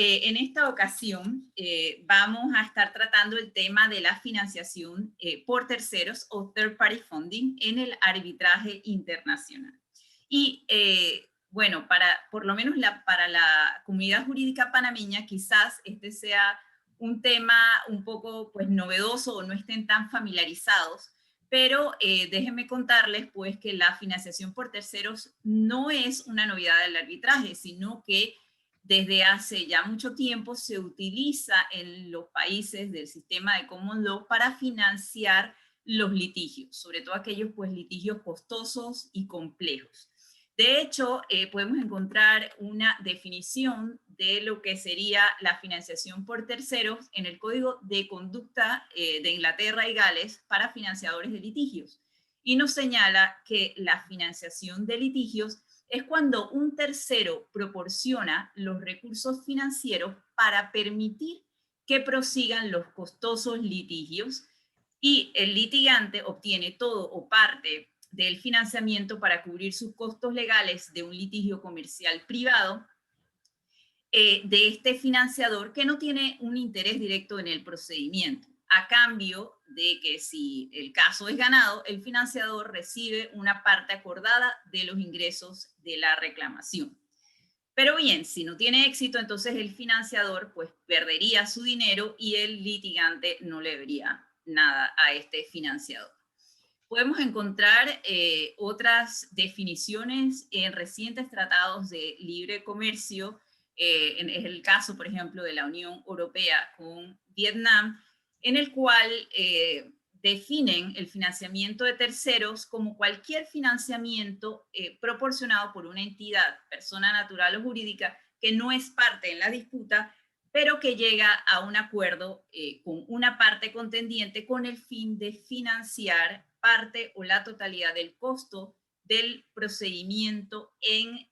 En esta ocasión vamos a estar tratando el tema de la financiación por terceros o third party funding en el arbitraje internacional. Y bueno, por lo menos para la comunidad jurídica panameña, quizás este sea un tema un poco pues novedoso o no estén tan familiarizados, pero déjenme contarles pues que la financiación por terceros no es una novedad del arbitraje, sino que desde hace ya mucho tiempo se utiliza en los países del sistema de common law para financiar los litigios, sobre todo aquellos pues litigios costosos y complejos. De hecho, podemos encontrar una definición de lo que sería la financiación por terceros en el Código de Conducta de Inglaterra y Gales para financiadores de litigios. Y nos señala que la financiación de litigios es cuando un tercero proporciona los recursos financieros para permitir que prosigan los costosos litigios y el litigante obtiene todo o parte del financiamiento para cubrir sus costos legales de un litigio comercial privado de este financiador que no tiene un interés directo en el procedimiento, a cambio de que si el caso es ganado, el financiador recibe una parte acordada de los ingresos de la reclamación. Pero bien, si no tiene éxito, entonces el financiador pues perdería su dinero y el litigante no le vería nada a este financiador. Podemos encontrar otras definiciones en recientes tratados de libre comercio, es el caso, por ejemplo, de la Unión Europea con Vietnam, en el cual definen el financiamiento de terceros como cualquier financiamiento proporcionado por una entidad, persona natural o jurídica, que no es parte en la disputa, pero que llega a un acuerdo con una parte contendiente con el fin de financiar parte o la totalidad del costo del procedimiento en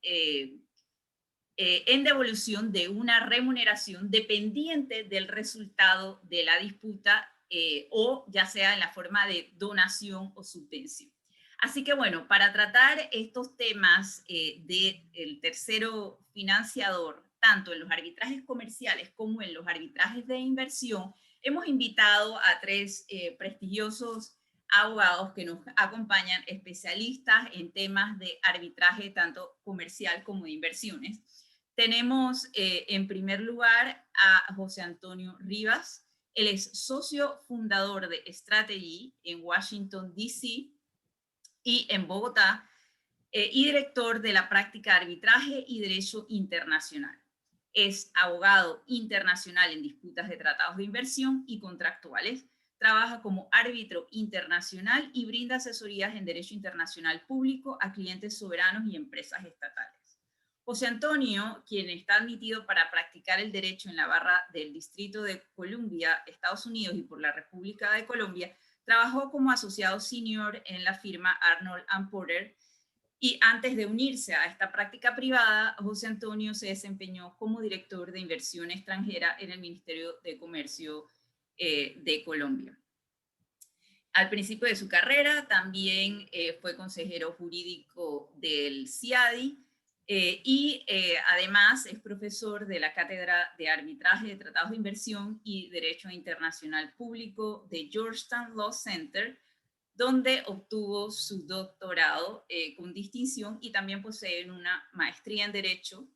devolución de una remuneración dependiente del resultado de la disputa o ya sea en la forma de donación o subvención. Así que bueno, para tratar estos temas del tercero financiador, tanto en los arbitrajes comerciales como en los arbitrajes de inversión, hemos invitado a tres prestigiosos abogados que nos acompañan, especialistas en temas de arbitraje tanto comercial como de inversiones. Tenemos en primer lugar a José Antonio Rivas. Él es socio fundador de Strategy en Washington, D.C. y en Bogotá, y director de la práctica de arbitraje y derecho internacional. Es abogado internacional en disputas de tratados de inversión y contractuales. Trabaja como árbitro internacional y brinda asesorías en derecho internacional público a clientes soberanos y empresas estatales. José Antonio, quien está admitido para practicar el derecho en la barra del Distrito de Columbia, Estados Unidos y por la República de Colombia, trabajó como asociado senior en la firma Arnold & Porter y antes de unirse a esta práctica privada, José Antonio se desempeñó como director de inversión extranjera en el Ministerio de Comercio de Colombia. Al principio de su carrera también fue consejero jurídico del CIADI y además es profesor de la Cátedra de Arbitraje de Tratados de Inversión y Derecho Internacional Público de Georgetown Law Center, donde obtuvo su doctorado con distinción y también posee una maestría en Derecho.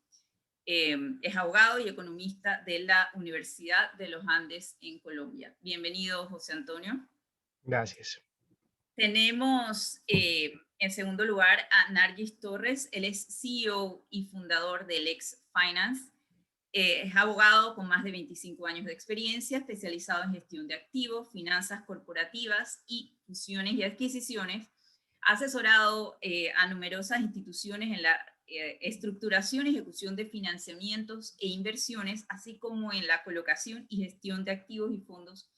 Es abogado y economista de la Universidad de los Andes en Colombia. Bienvenido, José Antonio. Gracias. Tenemos en segundo lugar a Nargis Torres. Él es CEO y fundador del Lex Finance. Es abogado con más de 25 años de experiencia, especializado en gestión de activos, finanzas corporativas y fusiones y adquisiciones. Ha asesorado a numerosas instituciones en la estructuración y ejecución de financiamientos e inversiones, así como en la colocación y gestión de activos y fondos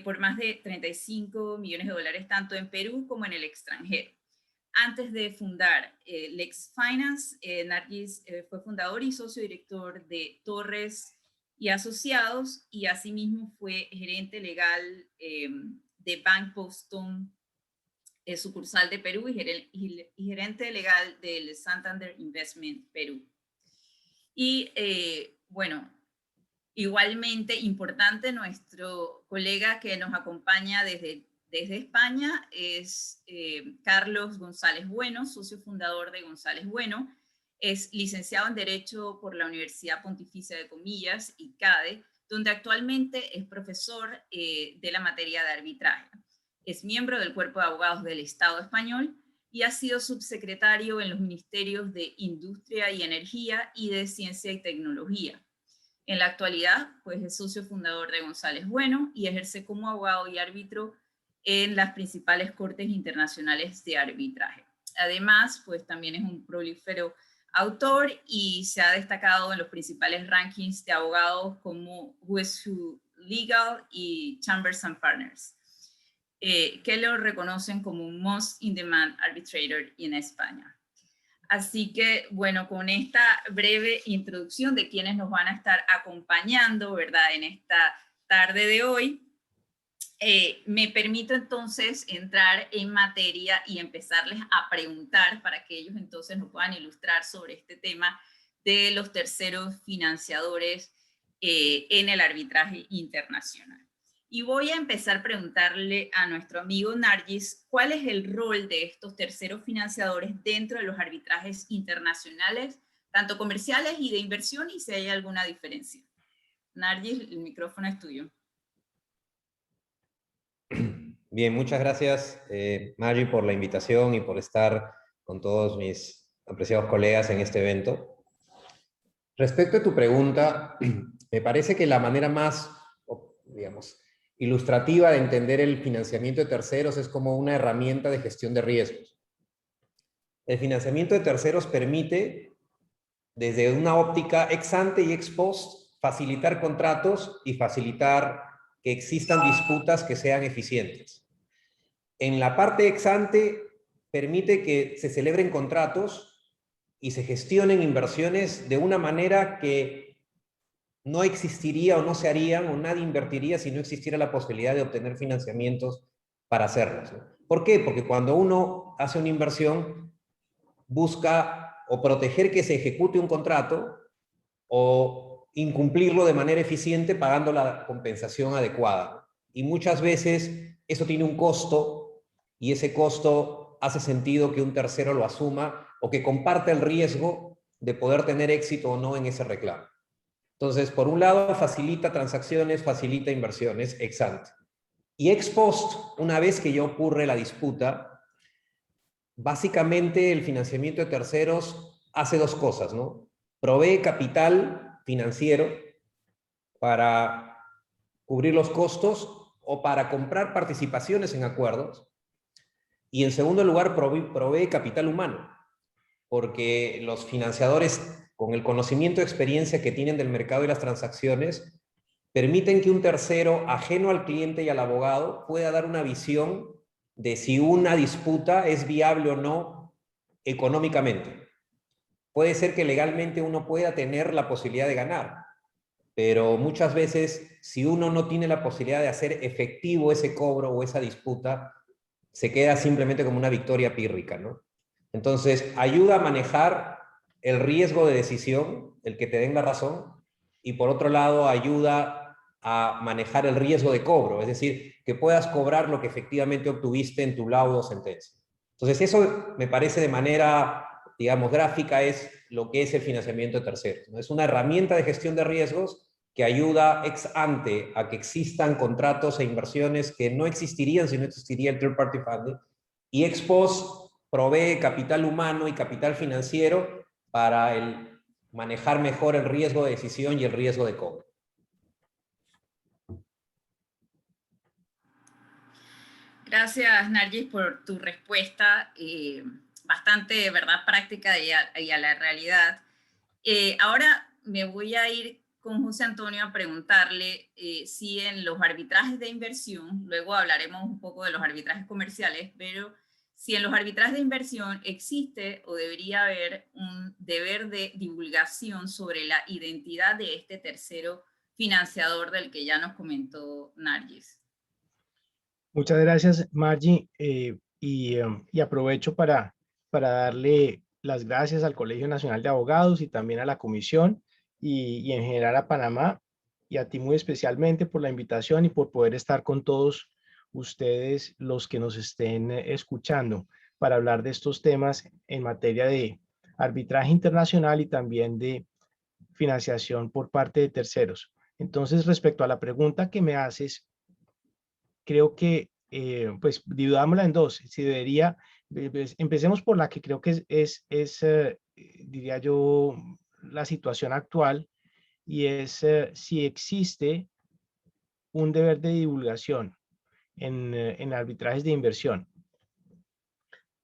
por más de 35 millones de dólares, tanto en Perú como en el extranjero. Antes de fundar Lex Finance, Nargis fue fundador y socio director de Torres y Asociados, y asimismo fue gerente legal de Bank Boston, sucursal de Perú, y gerente legal del Santander Investment Perú. Y bueno, Igualmente importante, nuestro colega que nos acompaña desde España es Carlos González Bueno, socio fundador de González Bueno. Es licenciado en Derecho por la Universidad Pontificia de Comillas, ICADE, donde actualmente es profesor de la materia de arbitraje. Es miembro del Cuerpo de Abogados del Estado español y ha sido subsecretario en los ministerios de Industria y Energía y de Ciencia y Tecnología. En la actualidad, pues es socio fundador de González Bueno y ejerce como abogado y árbitro en las principales cortes internacionales de arbitraje. Además, pues también es un prolífero autor y se ha destacado en los principales rankings de abogados como Who's Who Legal y Chambers and Partners, que lo reconocen como un Most in Demand Arbitrator en España. Así que, bueno, con esta breve introducción de quienes nos van a estar acompañando, ¿verdad?, en esta tarde de hoy, me permito entonces entrar en materia y empezarles a preguntar para que ellos entonces nos puedan ilustrar sobre este tema de los terceros financiadores en el arbitraje internacional. Y voy a empezar a preguntarle a nuestro amigo Nargis cuál es el rol de estos terceros financiadores dentro de los arbitrajes internacionales, tanto comerciales y de inversión, y si hay alguna diferencia. Nargis, el micrófono es tuyo. Bien, muchas gracias, Margie, por la invitación y por estar con todos mis apreciados colegas en este evento. Respecto a tu pregunta, me parece que la manera más, digamos, ilustrativa de entender el financiamiento de terceros es como una herramienta de gestión de riesgos. El financiamiento de terceros permite, desde una óptica ex ante y ex post, facilitar contratos y facilitar que existan disputas que sean eficientes. En la parte ex ante, permite que se celebren contratos y se gestionen inversiones de una manera que no existiría o no se harían o nadie invertiría si no existiera la posibilidad de obtener financiamientos para hacerlos, ¿no? ¿Por qué? Porque cuando uno hace una inversión, busca o proteger que se ejecute un contrato o incumplirlo de manera eficiente pagando la compensación adecuada. Y muchas veces eso tiene un costo y ese costo hace sentido que un tercero lo asuma o que comparta el riesgo de poder tener éxito o no en ese reclamo. Entonces, por un lado, facilita transacciones, facilita inversiones ex ante. Y ex post, una vez que ya ocurre la disputa, básicamente el financiamiento de terceros hace dos cosas, ¿no? Provee capital financiero para cubrir los costos o para comprar participaciones en acuerdos. Y en segundo lugar, provee capital humano, porque los financiadores, con el conocimiento y experiencia que tienen del mercado y las transacciones, permiten que un tercero, ajeno al cliente y al abogado, pueda dar una visión de si una disputa es viable o no económicamente. Puede ser que legalmente uno pueda tener la posibilidad de ganar, pero muchas veces, si uno no tiene la posibilidad de hacer efectivo ese cobro o esa disputa, se queda simplemente como una victoria pírrica, ¿no? Entonces, ayuda a manejar el riesgo de decisión, el que te den la razón, y por otro lado, ayuda a manejar el riesgo de cobro, es decir, que puedas cobrar lo que efectivamente obtuviste en tu laudo o sentencia. Entonces, eso me parece de manera, digamos, gráfica, es lo que es el financiamiento de terceros, ¿no? Es una herramienta de gestión de riesgos que ayuda ex ante a que existan contratos e inversiones que no existirían si no existiría el third party funding, y ex post provee capital humano y capital financiero para manejar mejor el riesgo de decisión y el riesgo de cobro. Gracias, Nargis, por tu respuesta bastante, ¿verdad?, práctica y a la realidad. Ahora me voy a ir con José Antonio a preguntarle si en los arbitrajes de inversión, luego hablaremos un poco de los arbitrajes comerciales, pero si en los arbitrajes de inversión existe o debería haber un deber de divulgación sobre la identidad de este tercero financiador del que ya nos comentó Nargis. Muchas gracias, Margie, y aprovecho para darle las gracias al Colegio Nacional de Abogados y también a la Comisión y en general a Panamá y a ti muy especialmente por la invitación y por poder estar con todos ustedes los que nos estén escuchando para hablar de estos temas en materia de arbitraje internacional y también de financiación por parte de terceros. Entonces, respecto a la pregunta que me haces, creo que, pues, dividámosla en dos. Si debería, pues, empecemos por la que creo que diría yo, la situación actual, y es si existe un deber de divulgación en arbitrajes de inversión.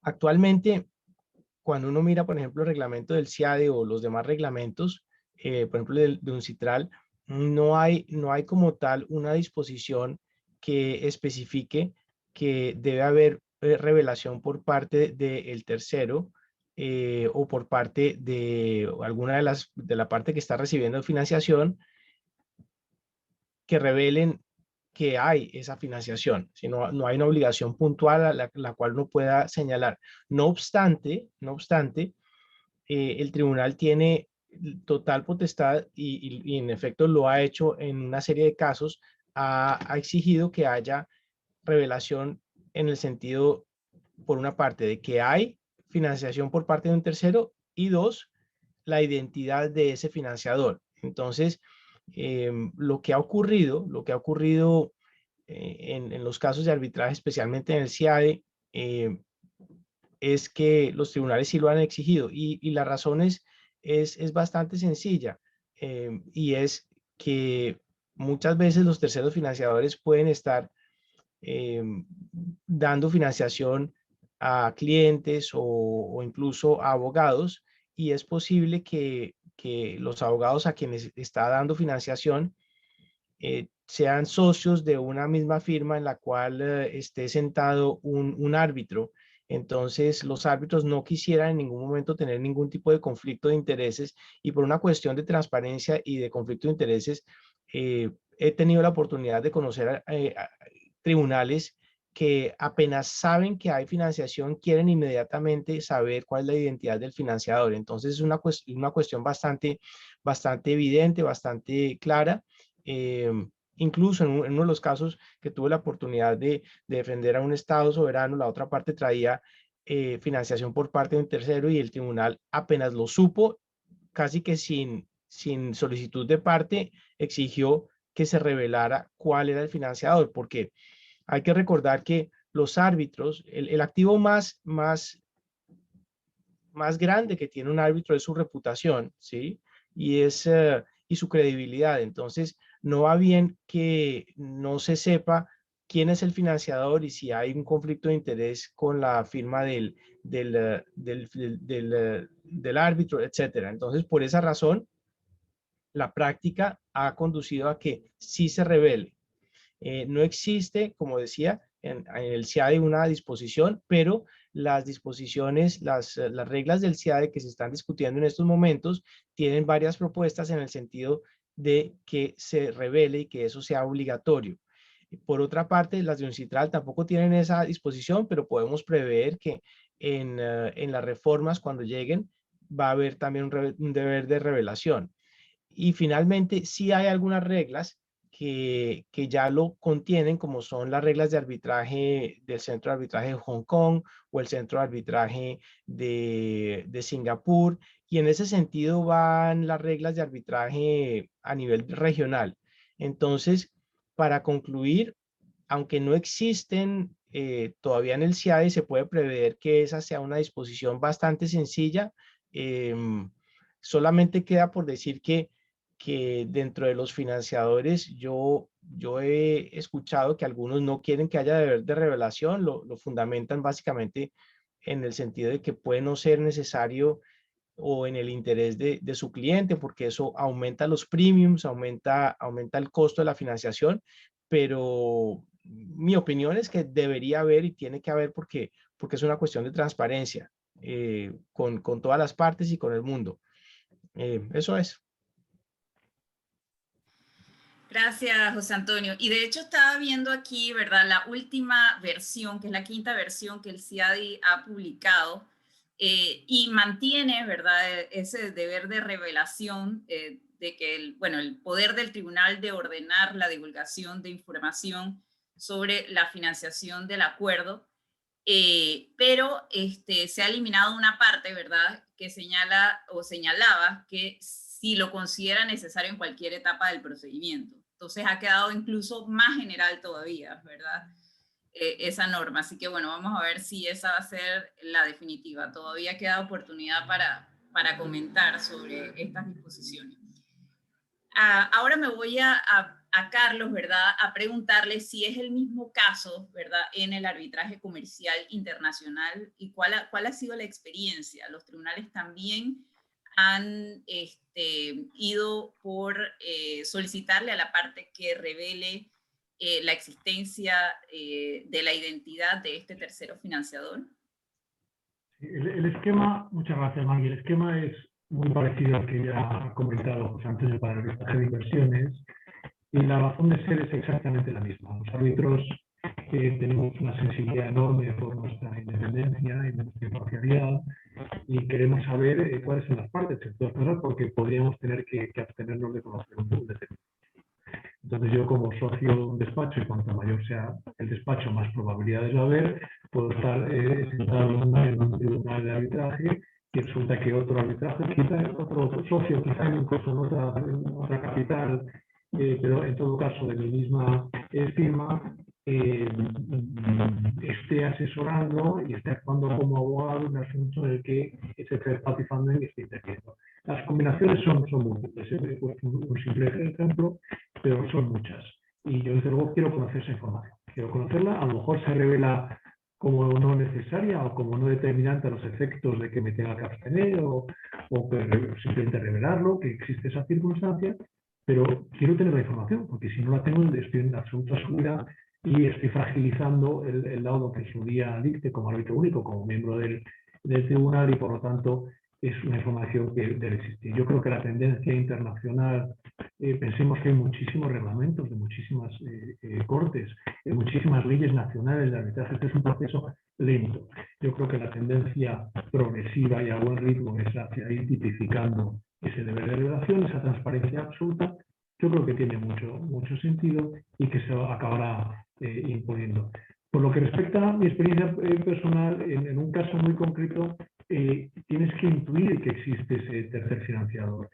Actualmente, cuando uno mira, por ejemplo, el reglamento del CIADE o los demás reglamentos, por ejemplo, de UNCITRAL, no hay como tal una disposición que especifique que debe haber revelación por parte del tercero o por parte de alguna de la parte que está recibiendo financiación, que revelen que hay esa financiación, si no hay una obligación puntual a la cual uno pueda señalar. No obstante, el tribunal tiene total potestad y en efecto lo ha hecho en una serie de casos, ha exigido que haya revelación en el sentido, por una parte, de que hay financiación por parte de un tercero y dos, la identidad de ese financiador. Entonces, lo que ha ocurrido en los casos de arbitraje, especialmente en el CIADE, es que los tribunales sí lo han exigido y la razón es bastante sencilla, y es que muchas veces los terceros financiadores pueden estar eh, dando financiación a clientes o incluso a abogados, y es posible que los abogados a quienes está dando financiación sean socios de una misma firma en la cual esté sentado un árbitro. Entonces, los árbitros no quisieran en ningún momento tener ningún tipo de conflicto de intereses, y por una cuestión de transparencia y de conflicto de intereses, he tenido la oportunidad de conocer tribunales que apenas saben que hay financiación, quieren inmediatamente saber cuál es la identidad del financiador. Entonces, es una cuestión bastante evidente, bastante clara. Eh, Incluso en uno de los casos que tuve la oportunidad de defender a un Estado soberano, la otra parte traía financiación por parte de un tercero, y el tribunal apenas lo supo, casi que sin solicitud de parte, exigió que se revelara cuál era el financiador, porque hay que recordar que los árbitros, el activo más grande que tiene un árbitro es su reputación, ¿sí? Y su credibilidad. Entonces, no va bien que no se sepa quién es el financiador y si hay un conflicto de interés con la firma del árbitro, etcétera. Entonces, por esa razón, la práctica ha conducido a que sí se revele. No existe, como decía, en el CIADE una disposición, pero las disposiciones, las reglas del CIADE que se están discutiendo en estos momentos tienen varias propuestas en el sentido de que se revele y que eso sea obligatorio. Por otra parte, las de UNCITRAL tampoco tienen esa disposición, pero podemos prever que en las reformas, cuando lleguen, va a haber también un deber de revelación. Y finalmente, sí hay algunas reglas que ya lo contienen, como son las reglas de arbitraje del Centro de Arbitraje de Hong Kong o el Centro de Arbitraje de Singapur, y en ese sentido van las reglas de arbitraje a nivel regional. Entonces, para concluir, aunque no existen todavía en el CIADE, se puede prever que esa sea una disposición bastante sencilla. Solamente queda por decir que dentro de los financiadores, yo he escuchado que algunos no quieren que haya deber de revelación, lo fundamentan básicamente en el sentido de que puede no ser necesario o en el interés de su cliente, porque eso aumenta los premiums, aumenta el costo de la financiación, pero mi opinión es que debería haber y tiene que haber, porque es una cuestión de transparencia con todas las partes y con el mundo. Eso es. Gracias, José Antonio. Y de hecho estaba viendo aquí, ¿verdad? La última versión, que es la quinta versión que el CIADI ha publicado, y mantiene, ¿verdad? Ese deber de revelación de que el poder del tribunal de ordenar la divulgación de información sobre la financiación del acuerdo, pero se ha eliminado una parte, ¿verdad?, que señala o señalaba que si lo considera necesario en cualquier etapa del procedimiento. Entonces ha quedado incluso más general todavía, ¿verdad?, esa norma. Así que bueno, vamos a ver si esa va a ser la definitiva. Todavía queda oportunidad para comentar sobre estas disposiciones. Ahora me voy a Carlos, ¿verdad?, a preguntarle si es el mismo caso, ¿verdad?, en el arbitraje comercial internacional y cuál ha sido la experiencia. Los tribunales también han ido por solicitarle a la parte que revele la existencia de la identidad de este tercero financiador. El esquema, muchas gracias Maggie, el esquema es muy parecido al que ya ha comentado José Antonio para el arbitraje de inversiones, y la razón de ser es exactamente la misma. Los árbitros tenemos una sensibilidad enorme por nuestra independencia y nuestra imparcialidad, y queremos saber cuáles son las partes, en todas cosas, porque podríamos tener que abstenernos de conocer un determinado. Entonces yo, como socio de un despacho, y cuanto mayor sea el despacho, más probabilidades va a haber, puedo estar sentado en un tribunal de arbitraje y resulta que otro arbitraje, quizá otro socio, quizá incluso en otra capital, pero en todo caso de mi misma firma, esté asesorando y esté actuando como abogado en un asunto en el que ese third party funding esté interviniendo. Las combinaciones son múltiples. Un simple ejemplo, pero son muchas. Y yo, desde luego, quiero conocer esa información. Quiero conocerla. A lo mejor se revela como no necesaria o como no determinante a los efectos de que me tenga que abstener o que simplemente revelarlo, que existe esa circunstancia, pero quiero tener la información, porque si no la tengo, estoy en absoluta oscuridad y estoy fragilizando el laudo que en su día dicte como árbitro único, como miembro del tribunal, y por lo tanto es una información que debe existir. Yo creo que la tendencia internacional, pensemos que hay muchísimos reglamentos de muchísimas cortes, muchísimas leyes nacionales de arbitraje. Este es un proceso lento. Yo creo que la tendencia progresiva y a buen ritmo es hacia ir tipificando ese deber de revelación, esa transparencia absoluta. Yo creo que tiene mucho sentido y que se acabará imponiendo. Por lo que respecta a mi experiencia personal, en un caso muy concreto, tienes que intuir que existe ese tercer financiador.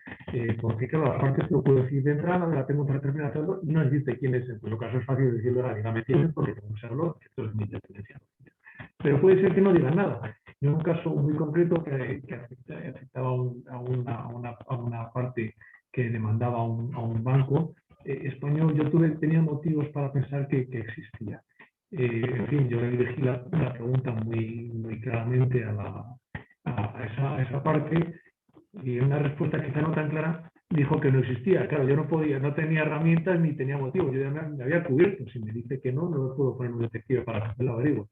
Porque, claro, las partes lo puedo decir de entrada, la tengo un tercer financiador, no existe quién es. En cuyo caso es fácil decirlo, la me tienen porque tengo que usarlo, esto es mi independencia. Pero puede ser que no digan nada. En un caso muy concreto que afectaba a una parte que demandaba a un banco español, yo tenía motivos para pensar que existía. En fin, yo le dirigí la pregunta muy claramente a esa parte, y en una respuesta quizá no tan clara dijo que no existía. Claro, yo no tenía herramientas ni tenía motivos. Yo ya me había cubierto. Si me dice que no me puedo poner un detective para hacer el averiguo.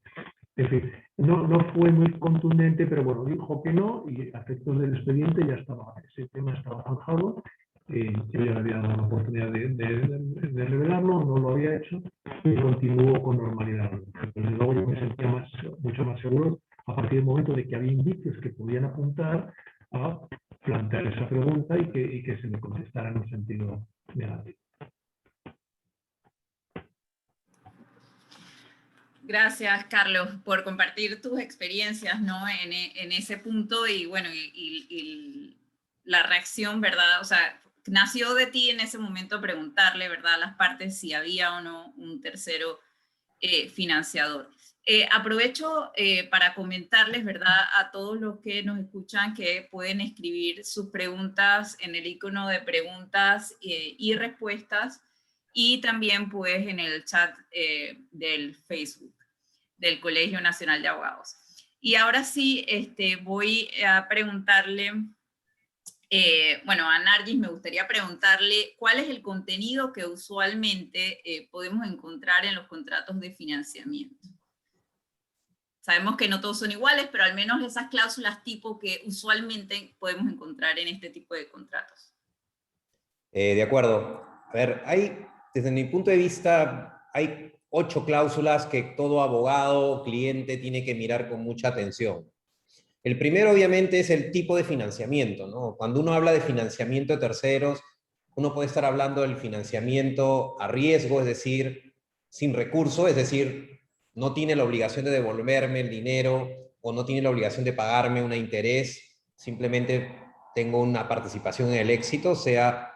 En fin, no fue muy contundente, pero bueno, dijo que no, y a efectos del expediente ese tema estaba zanjado. Yo ya le había dado la oportunidad de revelarlo, no lo había hecho, y continuó con normalidad. Pero luego yo me sentía mucho más seguro a partir del momento de que había indicios que podían apuntar a plantear esa pregunta y que se me contestara en un sentido negativo. Gracias, Carlos, por compartir tus experiencias, ¿no?, en ese punto, y bueno, y la reacción, ¿verdad? O sea, nació de ti en ese momento preguntarle, ¿verdad?, a las partes si había o no un tercero financiador. Aprovecho para comentarles, ¿verdad?, a todos los que nos escuchan que pueden escribir sus preguntas en el icono de preguntas y respuestas, y también pues en el chat del Facebook del Colegio Nacional de Abogados. Y ahora sí, voy a preguntarle, bueno, a Nargis me gustaría preguntarle cuál es el contenido que usualmente podemos encontrar en los contratos de financiamiento. Sabemos que no todos son iguales, pero al menos esas cláusulas tipo que usualmente podemos encontrar en este tipo de contratos. De acuerdo. A ver, desde mi punto de vista, hay 8 cláusulas que todo abogado o cliente tiene que mirar con mucha atención. El primero, obviamente, es el tipo de financiamiento, ¿no? Cuando uno habla de financiamiento de terceros, uno puede estar hablando del financiamiento a riesgo, es decir, sin recurso, es decir, no tiene la obligación de devolverme el dinero o no tiene la obligación de pagarme un interés, simplemente tengo una participación en el éxito, sea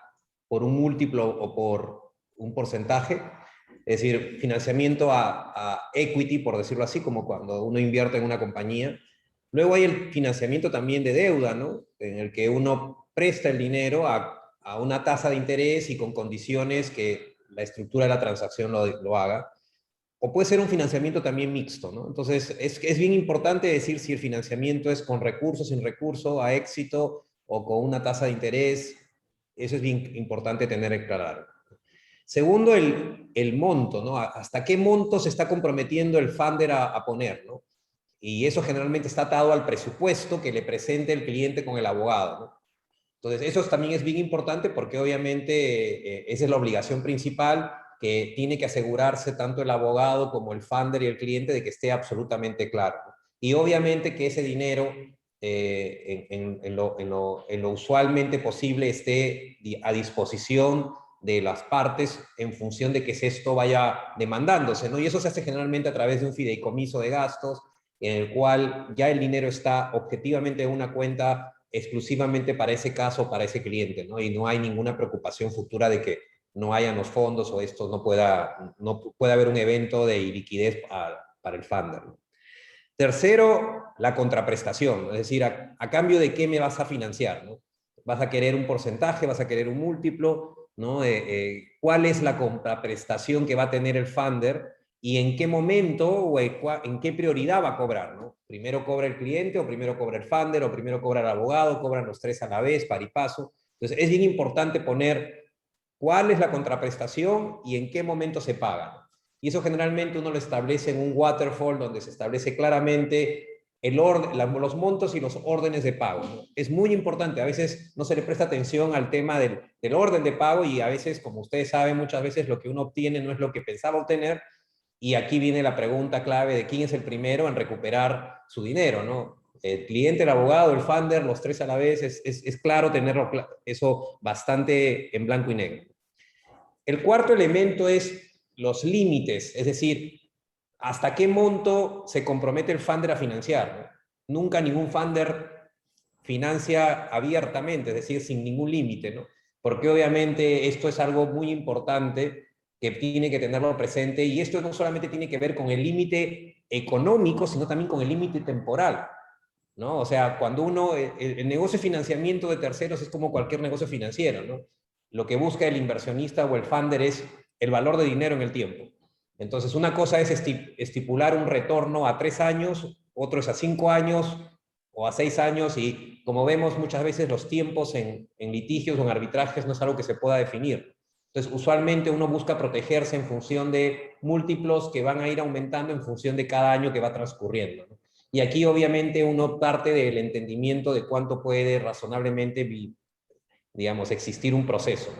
por un múltiplo o por un porcentaje. Es decir, financiamiento a equity, por decirlo así, como cuando uno invierte en una compañía. Luego hay el financiamiento también de deuda, ¿no? En el que uno presta el dinero a una tasa de interés y con condiciones que la estructura de la transacción lo haga. O puede ser un financiamiento también mixto, ¿no? Entonces, es bien importante decir si el financiamiento es con recursos, sin recurso, a éxito o con una tasa de interés. Eso es bien importante tener claro. Segundo, el monto, ¿no? ¿Hasta qué monto se está comprometiendo el funder a poner, ¿no? Y eso generalmente está atado al presupuesto que le presente el cliente con el abogado, ¿no? Entonces, eso también es bien importante porque obviamente esa es la obligación principal que tiene que asegurarse tanto el abogado como el funder y el cliente de que esté absolutamente claro, ¿no? Y obviamente que ese dinero en lo usualmente posible esté a disposición de las partes en función de que esto vaya demandándose, ¿no? Y eso se hace generalmente a través de un fideicomiso de gastos en el cual ya el dinero está objetivamente en una cuenta exclusivamente para ese caso, para ese cliente, ¿no? Y no hay ninguna preocupación futura de que no hayan los fondos o esto no pueda haber un evento de liquidez para el funder, ¿no? Tercero, la contraprestación, es decir, a cambio de qué me vas a financiar, ¿no? ¿Vas a querer un porcentaje? ¿Vas a querer un múltiplo? ¿No? ¿Cuál es la contraprestación que va a tener el funder? ¿Y en qué momento o en qué prioridad va a cobrar, ¿no? ¿Primero cobra el cliente o primero cobra el funder o primero cobra el abogado? ¿Cobran los tres a la vez, par y paso? Entonces, es bien importante poner cuál es la contraprestación y en qué momento se paga, ¿no? Y eso generalmente uno lo establece en un waterfall donde se establece claramente el orden, los montos y los órdenes de pago, ¿no? Es muy importante, a veces no se le presta atención al tema del orden de pago y a veces, como ustedes saben, muchas veces lo que uno obtiene no es lo que pensaba obtener. Y aquí viene la pregunta clave de quién es el primero en recuperar su dinero, ¿no? El cliente, el abogado, el funder, los tres a la vez, es claro tenerlo eso bastante en blanco y negro. El cuarto elemento es los límites, es decir, hasta qué monto se compromete el funder a financiar, ¿no? Nunca ningún funder financia abiertamente, es decir, sin ningún límite, ¿no? Porque obviamente esto es algo muy importante que tiene que tenerlo presente, y esto no solamente tiene que ver con el límite económico, sino también con el límite temporal, ¿no? O sea, cuando el negocio de financiamiento de terceros es como cualquier negocio financiero, ¿no? Lo que busca el inversionista o el funder es el valor de dinero en el tiempo. Entonces, una cosa es estipular un retorno a 3 años, otro es a 5 años o a 6 años, y como vemos muchas veces los tiempos en litigios o en arbitrajes no es algo que se pueda definir. Entonces, usualmente uno busca protegerse en función de múltiplos que van a ir aumentando en función de cada año que va transcurriendo, ¿no? Y aquí obviamente uno parte del entendimiento de cuánto puede razonablemente, digamos, existir un proceso.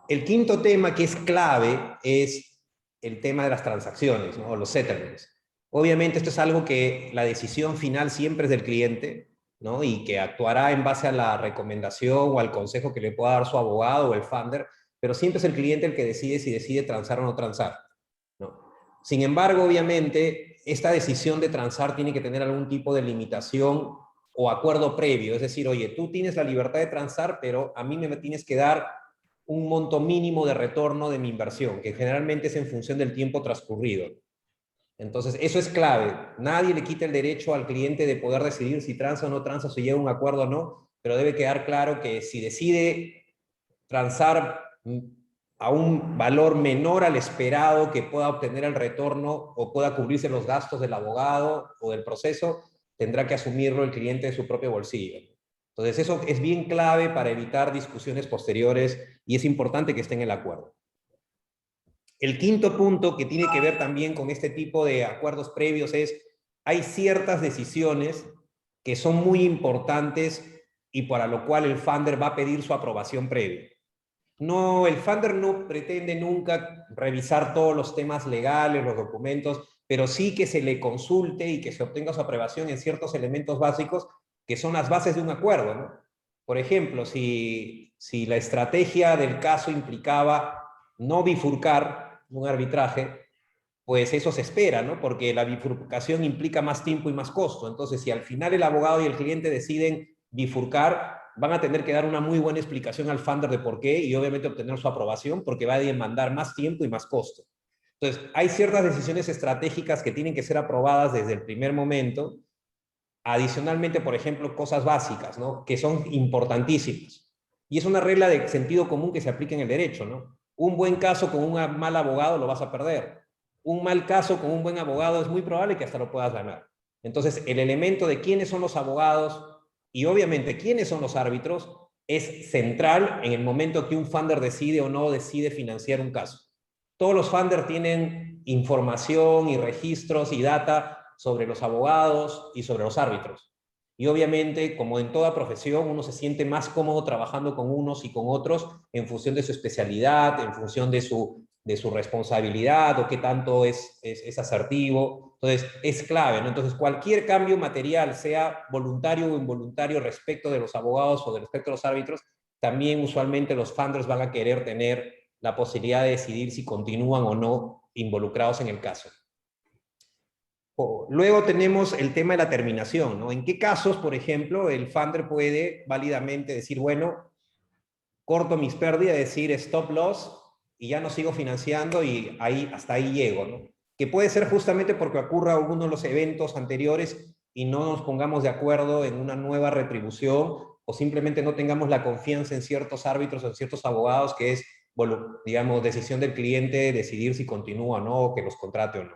El quinto tema que es clave es el tema de las transacciones, ¿no? O los settlements. Obviamente esto es algo que la decisión final siempre es del cliente, ¿no? Y que actuará en base a la recomendación o al consejo que le pueda dar su abogado o el funder, pero siempre es el cliente el que decide si decide transar o no transar, ¿no? Sin embargo, obviamente, esta decisión de transar tiene que tener algún tipo de limitación o acuerdo previo. Es decir, oye, tú tienes la libertad de transar, pero a mí me tienes que dar un monto mínimo de retorno de mi inversión, que generalmente es en función del tiempo transcurrido. Entonces, eso es clave. Nadie le quita el derecho al cliente de poder decidir si transa o no transa, si llega a un acuerdo o no, pero debe quedar claro que si decide transar a un valor menor al esperado que pueda obtener el retorno o pueda cubrirse los gastos del abogado o del proceso, tendrá que asumirlo el cliente de su propio bolsillo. Entonces, eso es bien clave para evitar discusiones posteriores y es importante que esté en el acuerdo. El quinto punto que tiene que ver también con este tipo de acuerdos previos es, hay ciertas decisiones que son muy importantes y para lo cual el funder va a pedir su aprobación previa. No, el funder no pretende nunca revisar todos los temas legales, los documentos, pero sí que se le consulte y que se obtenga su aprobación en ciertos elementos básicos que son las bases de un acuerdo, ¿no? Por ejemplo, si Si la estrategia del caso implicaba no bifurcar un arbitraje, pues eso se espera, ¿no? Porque la bifurcación implica más tiempo y más costo. Entonces, si al final el abogado y el cliente deciden bifurcar, van a tener que dar una muy buena explicación al funder de por qué y obviamente obtener su aprobación porque va a demandar más tiempo y más costo. Entonces, hay ciertas decisiones estratégicas que tienen que ser aprobadas desde el primer momento. Adicionalmente, por ejemplo, cosas básicas, ¿no? Que son importantísimas. Y es una regla de sentido común que se aplica en el derecho, ¿no? Un buen caso con un mal abogado lo vas a perder. Un mal caso con un buen abogado es muy probable que hasta lo puedas ganar. Entonces, el elemento de quiénes son los abogados y obviamente quiénes son los árbitros es central en el momento que un funder decide o no decide financiar un caso. Todos los funders tienen información y registros y data sobre los abogados y sobre los árbitros. Y obviamente, como en toda profesión, uno se siente más cómodo trabajando con unos y con otros en función de su especialidad, en función de su responsabilidad o qué tanto es asertivo. Entonces, es clave, ¿no? Entonces, cualquier cambio material, sea voluntario o involuntario respecto de los abogados o respecto a los árbitros, también usualmente los funders van a querer tener la posibilidad de decidir si continúan o no involucrados en el caso. Luego tenemos el tema de la terminación, ¿no? ¿En qué casos, por ejemplo, el funder puede válidamente decir, bueno, corto mis pérdidas, decir stop loss y ya no sigo financiando y hasta ahí llego, ¿no? Que puede ser justamente porque ocurra alguno de los eventos anteriores y no nos pongamos de acuerdo en una nueva retribución o simplemente no tengamos la confianza en ciertos árbitros o en ciertos abogados que es, bueno, digamos, decisión del cliente decidir si continúa o no, o que los contrate o no.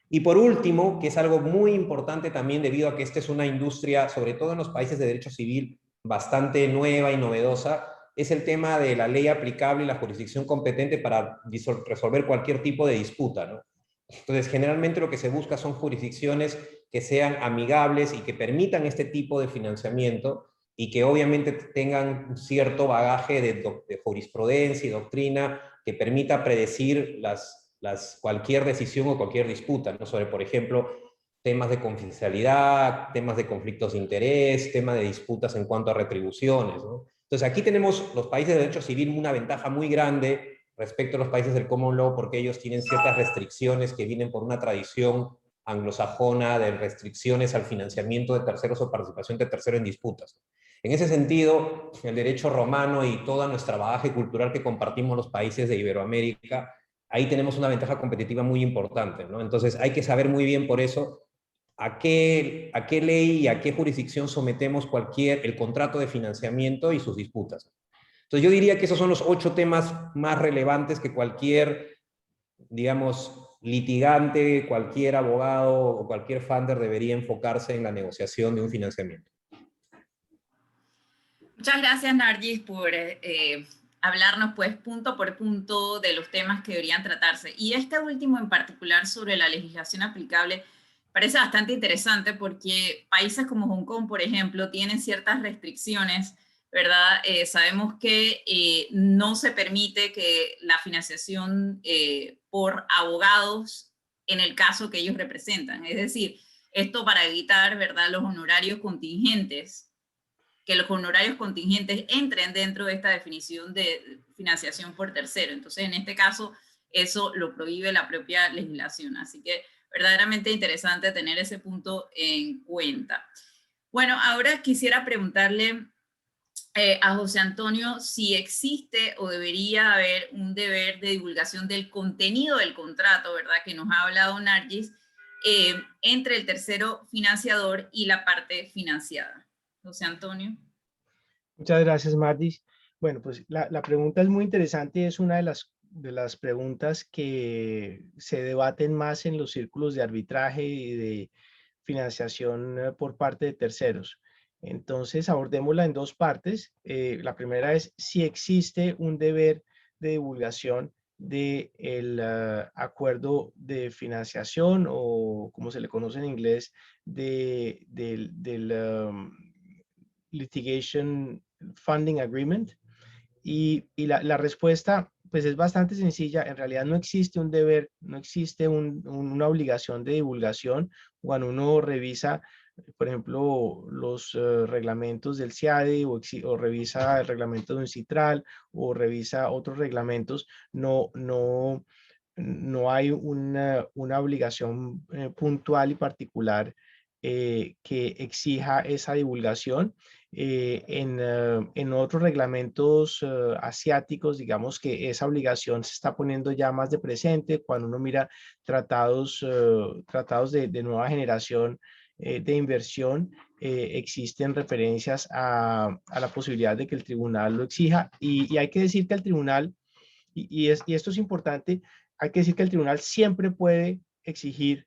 Y por último, que es algo muy importante también debido a que esta es una industria, sobre todo en los países de derecho civil, bastante nueva y novedosa, es el tema de la ley aplicable y la jurisdicción competente para resolver cualquier tipo de disputa, ¿no? Entonces, generalmente lo que se busca son jurisdicciones que sean amigables y que permitan este tipo de financiamiento y que obviamente tengan cierto bagaje de jurisprudencia y doctrina que permita predecir cualquier decisión o cualquier disputa, ¿no? Sobre, por ejemplo, temas de confidencialidad, temas de conflictos de interés, temas de disputas en cuanto a retribuciones, ¿no? Entonces, aquí tenemos los países de derecho civil una ventaja muy grande respecto a los países del common law porque ellos tienen ciertas restricciones que vienen por una tradición anglosajona de restricciones al financiamiento de terceros o participación de terceros en disputas. En ese sentido, el derecho romano y toda nuestra bagaje cultural que compartimos los países de Iberoamérica, ahí tenemos una ventaja competitiva muy importante, ¿no? Entonces hay que saber muy bien por eso a qué ley y a qué jurisdicción sometemos el contrato de financiamiento y sus disputas. Entonces yo diría que esos son los 8 temas más relevantes que cualquier, digamos, litigante, cualquier abogado o cualquier funder debería enfocarse en la negociación de un financiamiento. Muchas gracias, Nargis, por hablarnos pues punto por punto de los temas que deberían tratarse. Y este último en particular sobre la legislación aplicable parece bastante interesante porque países como Hong Kong, por ejemplo, tienen ciertas restricciones, ¿verdad? Sabemos que no se permite que la financiación por abogados en el caso que ellos representan. Es decir, esto para evitar, ¿verdad?, los honorarios contingentes, que los honorarios contingentes entren dentro de esta definición de financiación por tercero. Entonces, en este caso, eso lo prohíbe la propia legislación. Así que verdaderamente interesante tener ese punto en cuenta. Bueno, ahora quisiera preguntarle a José Antonio si existe o debería haber un deber de divulgación del contenido del contrato, ¿verdad?, que nos ha hablado Nargis, entre el tercero financiador y la parte financiada. José Antonio. Muchas gracias, Mardis. Bueno, pues la pregunta es muy interesante y es una de las preguntas que se debaten más en los círculos de arbitraje y de financiación por parte de terceros. Entonces, abordémosla en 2 partes. La primera es si existe un deber de divulgación del acuerdo de financiación o como se le conoce en inglés, del Litigation Funding Agreement. Y la respuesta pues es bastante sencilla. En realidad no existe un deber, no existe una obligación de divulgación cuando uno revisa por ejemplo, los reglamentos del CIADI o revisa el reglamento de un citral o revisa otros reglamentos, no hay una obligación puntual y particular que exija esa divulgación. En otros reglamentos asiáticos, digamos que esa obligación se está poniendo ya más de presente cuando uno mira tratados de nueva generación de inversión. Existen referencias a la posibilidad de que el tribunal lo exija y hay que decir que el tribunal, y esto es importante, hay que decir que el tribunal siempre puede exigir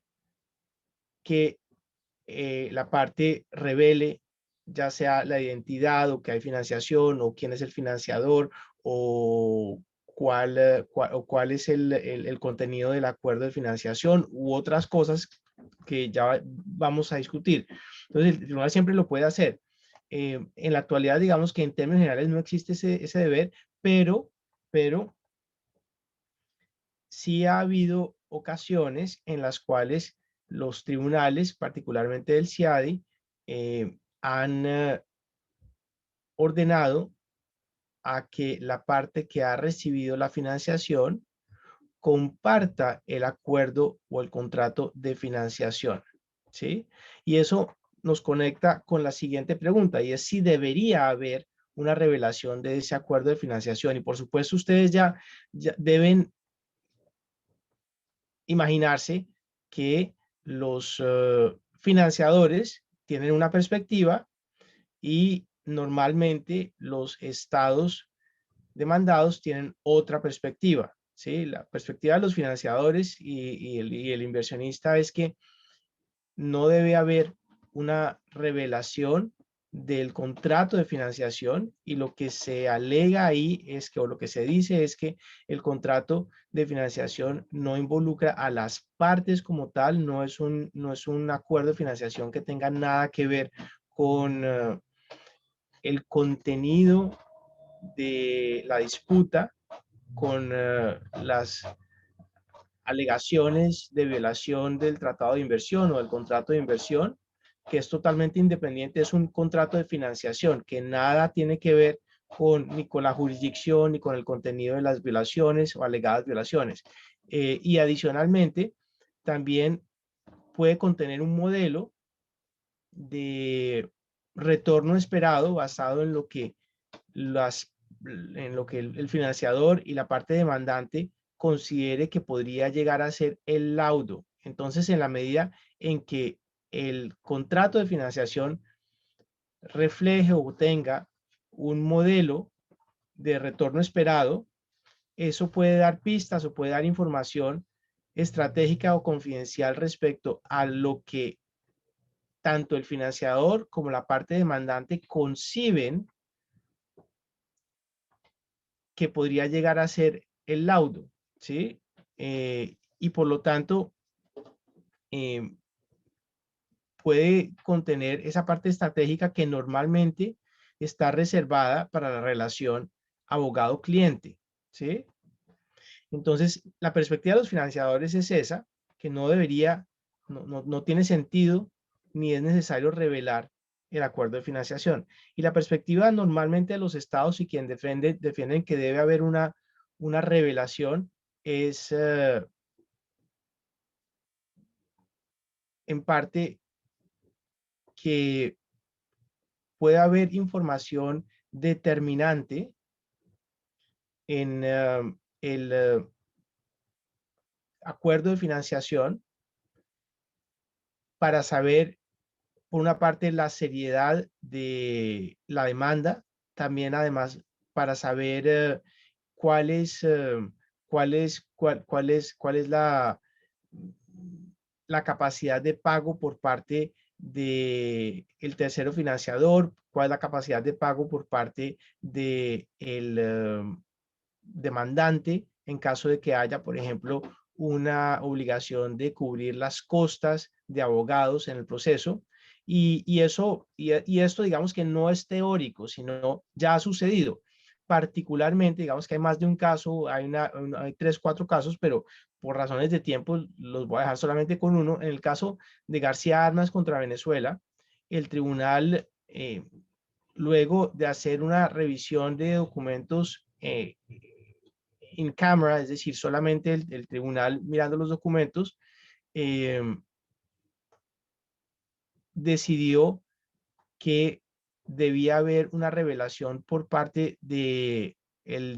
que la parte revele ya sea la identidad o que hay financiación o quién es el financiador o cuál es el contenido del acuerdo de financiación u otras cosas que ya vamos a discutir. Entonces, el tribunal siempre lo puede hacer. En la actualidad, digamos que en términos generales no existe ese deber, pero sí ha habido ocasiones en las cuales los tribunales, particularmente del CIADI, han ordenado a que la parte que ha recibido la financiación comparta el acuerdo o el contrato de financiación, ¿sí? Y eso nos conecta con la siguiente pregunta, y es si debería haber una revelación de ese acuerdo de financiación. Y por supuesto, ustedes ya deben imaginarse que los financiadores tienen una perspectiva y normalmente los estados demandados tienen otra perspectiva, ¿sí? La perspectiva de los financiadores y el inversionista es que no debe haber una revelación del contrato de financiación y lo que se alega ahí es que, o lo que se dice es que el contrato de financiación no involucra a las partes como tal, no es un acuerdo de financiación que tenga nada que ver con el contenido de la disputa, con las alegaciones de violación del tratado de inversión o del contrato de inversión, que es totalmente independiente, es un contrato de financiación que nada tiene que ver ni con la jurisdicción ni con el contenido de las violaciones o alegadas violaciones. Y adicionalmente, también puede contener un modelo de retorno esperado basado en lo que el financiador y la parte demandante considere que podría llegar a ser el laudo. Entonces, en la medida en que el contrato de financiación refleje o tenga un modelo de retorno esperado, eso puede dar pistas o puede dar información estratégica o confidencial respecto a lo que tanto el financiador como la parte demandante conciben que podría llegar a ser el laudo, ¿sí? Y por lo tanto, puede contener esa parte estratégica que normalmente está reservada para la relación abogado-cliente, ¿sí? Entonces, la perspectiva de los financiadores es esa, que no tiene sentido ni es necesario revelar el acuerdo de financiación. Y la perspectiva normalmente de los estados y quien defienden que debe haber una revelación es en parte que puede haber información determinante en el acuerdo de financiación para saber, por una parte, la seriedad de la demanda, también además para saber cuál es la capacidad de pago por parte del tercero financiador, cuál es la capacidad de pago por parte del demandante en caso de que haya, por ejemplo, una obligación de cubrir las costas de abogados en el proceso. Y esto, digamos que no es teórico, sino ya ha sucedido. Particularmente, digamos que hay más de un caso, hay 3, 4 casos, pero por razones de tiempo los voy a dejar solamente con uno. En el caso de García Arnas contra Venezuela, el tribunal, luego de hacer una revisión de documentos in camera, es decir, solamente el tribunal mirando los documentos, decidió que debía haber una revelación por parte del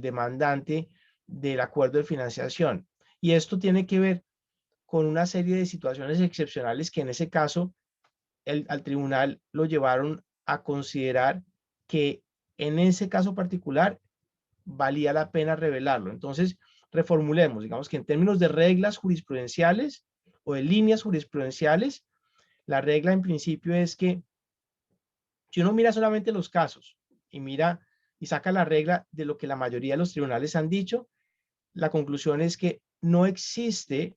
demandante del acuerdo de financiación. Y esto tiene que ver con una serie de situaciones excepcionales que en ese caso al tribunal lo llevaron a considerar que en ese caso particular valía la pena revelarlo. Entonces, reformulemos, digamos que en términos de reglas jurisprudenciales o de líneas jurisprudenciales, la regla en principio es que si uno mira solamente los casos y mira y saca la regla de lo que la mayoría de los tribunales han dicho, la conclusión es que no existe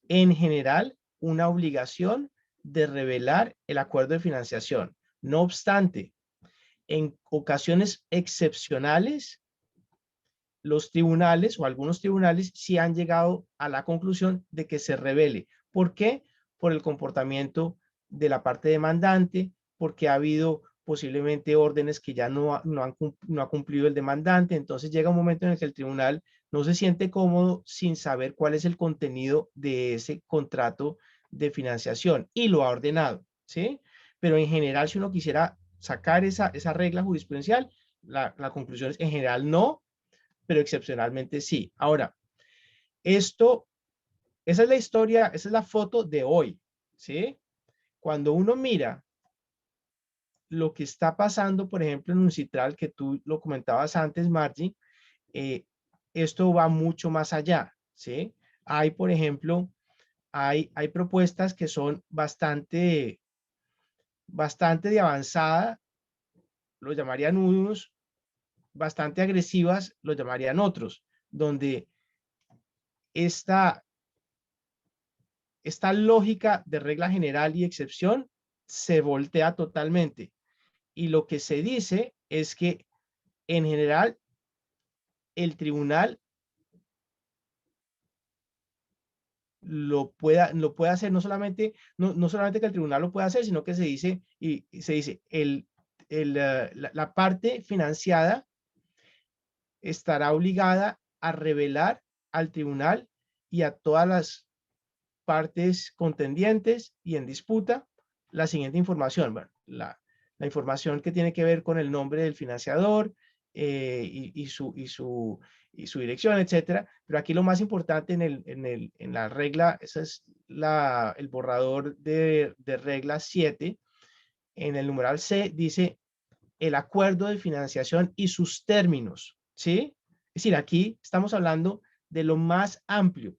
en general una obligación de revelar el acuerdo de financiación. No obstante, en ocasiones excepcionales, los tribunales o algunos tribunales sí han llegado a la conclusión de que se revele. ¿Por qué? Por el comportamiento de la parte demandante, porque ha habido posiblemente órdenes que ya no ha cumplido el demandante. Entonces llega un momento en el que el tribunal no se siente cómodo sin saber cuál es el contenido de ese contrato de financiación y lo ha ordenado, ¿sí? Pero en general, si uno quisiera sacar esa regla jurisprudencial, la conclusión es en general no, pero excepcionalmente sí. Ahora, esa es la historia, esa es la foto de hoy, ¿sí? Cuando uno mira lo que está pasando, por ejemplo, en Uncitral, que tú lo comentabas antes, Margie, esto va mucho más allá, ¿sí? Hay, por ejemplo, hay propuestas que son bastante de avanzada, lo llamarían unos, bastante agresivas, lo llamarían otros, donde esta lógica de regla general y excepción se voltea totalmente. Y lo que se dice es que en general el tribunal lo puede hacer, no solamente que el tribunal lo pueda hacer, sino que se dice, la parte financiada estará obligada a revelar al tribunal y a todas las partes contendientes y en disputa la siguiente información. Bueno, la información que tiene que ver con el nombre del financiador y su dirección, etcétera. Pero aquí lo más importante en la regla, ese es el borrador de regla 7, en el numeral C dice el acuerdo de financiación y sus términos, ¿sí? Es decir, aquí estamos hablando de lo más amplio.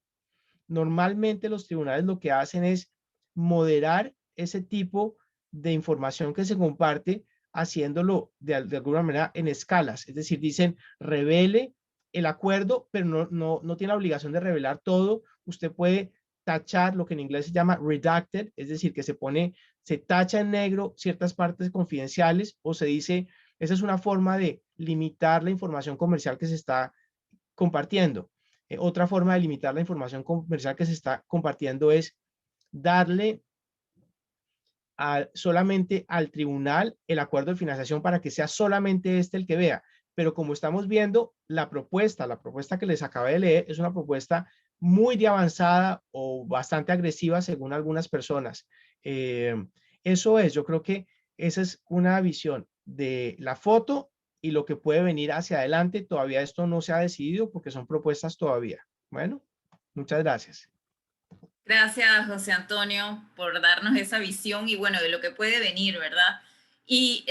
Normalmente los tribunales lo que hacen es moderar ese tipo de información que se comparte, haciéndolo de alguna manera en escalas. Es decir, dicen, revele el acuerdo, pero no tiene la obligación de revelar todo. Usted puede tachar lo que en inglés se llama redacted, es decir, que se tacha en negro ciertas partes confidenciales, o se dice, esa es una forma de limitar la información comercial que se está compartiendo. Otra forma de limitar la información comercial que se está compartiendo es darle solamente al tribunal el acuerdo de financiación para que sea solamente este el que vea. Pero como estamos viendo, la propuesta que les acabé de leer es una propuesta muy de avanzada o bastante agresiva según algunas personas. Eso es, yo creo que esa es una visión de la foto y lo que puede venir hacia adelante. Todavía esto no se ha decidido porque son propuestas todavía. Bueno, muchas gracias. Gracias, José Antonio, por darnos esa visión y bueno, de lo que puede venir, ¿verdad? Y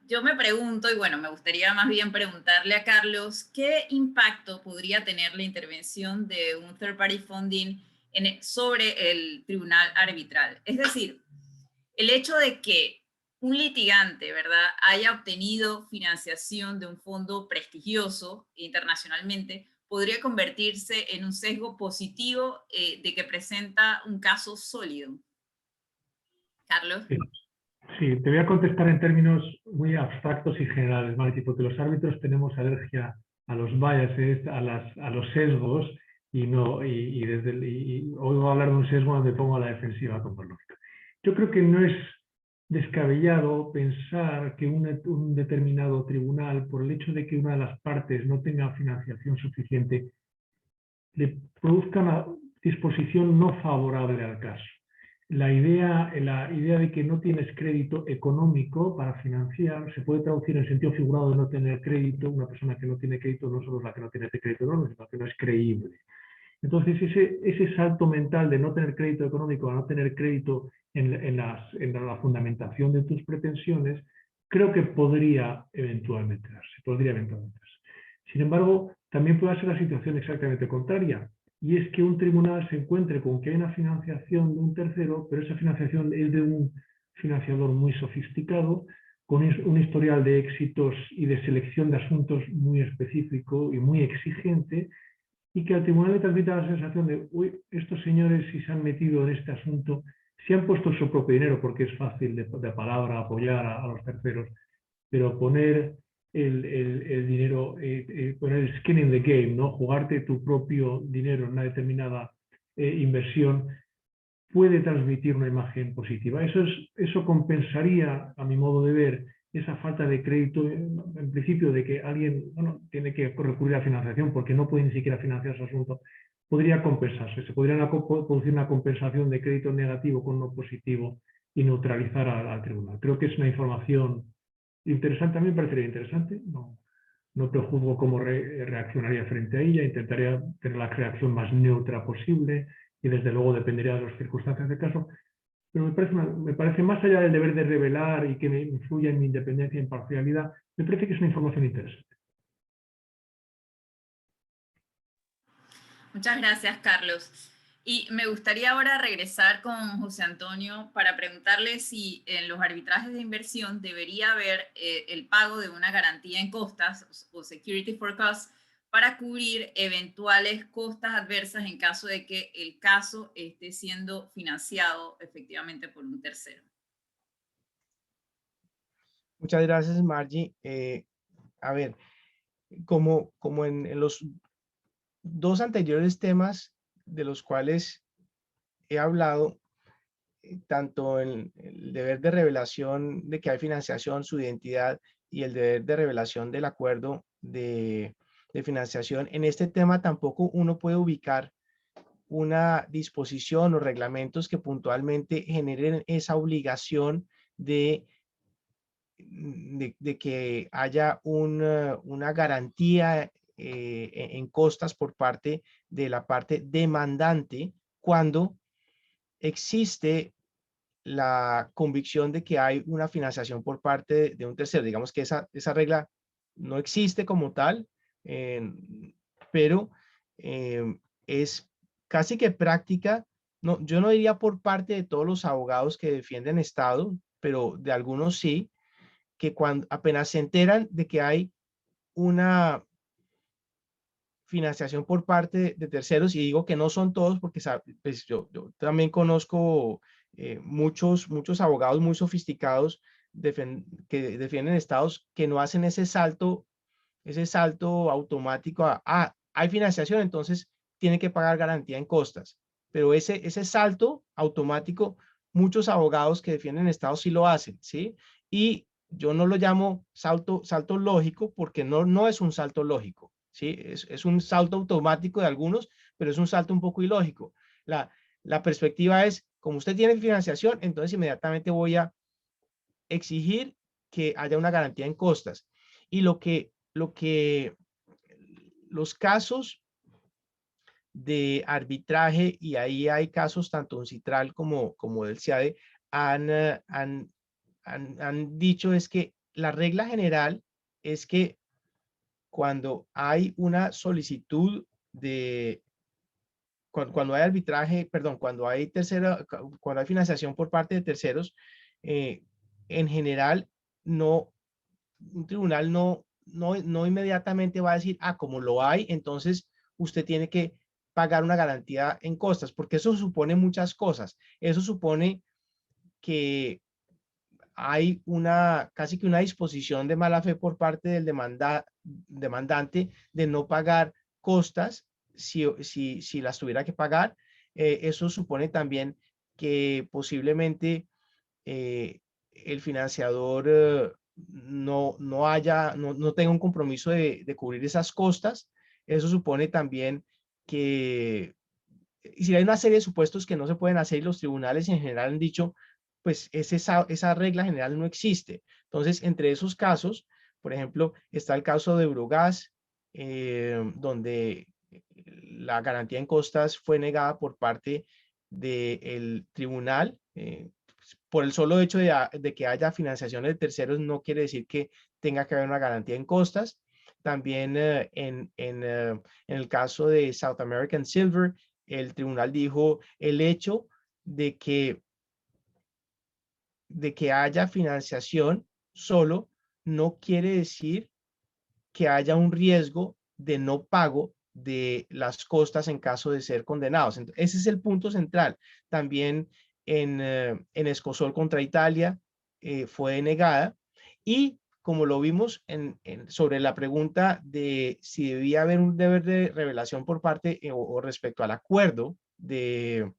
yo me pregunto, y bueno, me gustaría más bien preguntarle a Carlos, ¿qué impacto podría tener la intervención de un third party funding sobre el tribunal arbitral? Es decir, el hecho de que un litigante, ¿verdad?, haya obtenido financiación de un fondo prestigioso internacionalmente, podría convertirse en un sesgo positivo de que presenta un caso sólido. Carlos. Sí, te voy a contestar en términos muy abstractos y generales, Marti, porque los árbitros tenemos alergia a los biases, a los sesgos, y oigo hablar de un sesgo donde pongo a la defensiva como lógica. Yo creo que no es descabellado pensar que un determinado tribunal, por el hecho de que una de las partes no tenga financiación suficiente, le produzca una disposición no favorable al caso. La idea de que no tienes crédito económico para financiar se puede traducir en sentido figurado de no tener crédito. Una persona que no tiene crédito no solo es la que no tiene crédito económico, sino que no es creíble. Entonces, ese salto mental de no tener crédito económico a no tener crédito en la fundamentación de tus pretensiones, creo que podría eventualmente darse. Sin embargo, también puede ser la situación exactamente contraria, y es que un tribunal se encuentre con que hay una financiación de un tercero, pero esa financiación es de un financiador muy sofisticado, con un historial de éxitos y de selección de asuntos muy específico y muy exigente, y que al tribunal le transmita la sensación de, uy, estos señores si se han metido en este asunto, si han puesto su propio dinero, porque es fácil de palabra apoyar a los terceros, pero poner el dinero, poner el skin in the game, ¿no? Jugarte tu propio dinero en una determinada inversión, puede transmitir una imagen positiva. Eso compensaría, a mi modo de ver, esa falta de crédito, en principio, de que alguien tiene que recurrir a financiación porque no puede ni siquiera financiar su asunto. Podría compensarse, se podría producir una compensación de crédito negativo con uno positivo y neutralizar al tribunal. Creo que es una información interesante, a mí me parecería interesante, no prejuzgo cómo reaccionaría frente a ella, intentaría tener la reacción más neutra posible y desde luego dependería de las circunstancias del caso, pero me parece más allá del deber de revelar y que me influya en mi independencia e imparcialidad, me parece que es una información interesante. Muchas gracias, Carlos. Y me gustaría ahora regresar con José Antonio para preguntarle si en los arbitrajes de inversión debería haber el pago de una garantía en costas o security for costs para cubrir eventuales costas adversas en caso de que el caso esté siendo financiado efectivamente por un tercero. Muchas gracias, Margie. A ver, como en los dos anteriores temas de los cuales he hablado, tanto el deber de revelación de que hay financiación, su identidad, y el deber de revelación del acuerdo de financiación, en este tema tampoco uno puede ubicar una disposición o reglamentos que puntualmente generen esa obligación de que haya una garantía en costas por parte de la parte demandante cuando existe la convicción de que hay una financiación por parte de un tercero. Digamos que esa regla no existe como tal, pero es casi que práctica. No, yo no diría por parte de todos los abogados que defienden Estado, pero de algunos sí, que cuando apenas se enteran de que hay una financiación por parte de terceros, y digo que no son todos porque pues yo también conozco muchos abogados muy sofisticados que defienden estados que no hacen ese salto automático hay financiación, entonces tienen que pagar garantía en costas, pero ese salto automático, muchos abogados que defienden estados sí lo hacen, ¿sí? Y yo no lo llamo salto lógico porque no es un salto lógico, ¿sí? Es un salto automático de algunos, pero es un salto un poco ilógico. La perspectiva es, como usted tiene financiación, entonces inmediatamente voy a exigir que haya una garantía en costas. Y los casos de arbitraje, y ahí hay casos tanto en Citral como del CIADE, han dicho es que la regla general es que cuando hay una solicitud cuando hay arbitraje, perdón, cuando hay financiación por parte de terceros, en general un tribunal no inmediatamente va a decir, como lo hay, entonces usted tiene que pagar una garantía en costas, porque eso supone muchas cosas. Eso supone que hay casi que una disposición de mala fe por parte del demandante de no pagar costas si las tuviera que pagar. Eso supone también que posiblemente el financiador no tenga un compromiso de cubrir esas costas. Eso supone también que si hay una serie de supuestos que no se pueden hacer y los tribunales en general han dicho, pues esa regla general no existe. Entonces, entre esos casos, por ejemplo, está el caso de Eurogas, donde la garantía en costas fue negada por parte del tribunal. Por el solo hecho de que haya financiación de terceros no quiere decir que tenga que haber una garantía en costas. También en el caso de South American Silver, el tribunal dijo el hecho de que haya financiación solo no quiere decir que haya un riesgo de no pago de las costas en caso de ser condenados. Entonces, ese es el punto central. También en Escosol contra Italia fue denegada, y como lo vimos sobre la pregunta de si debía haber un deber de revelación por parte o respecto al acuerdo de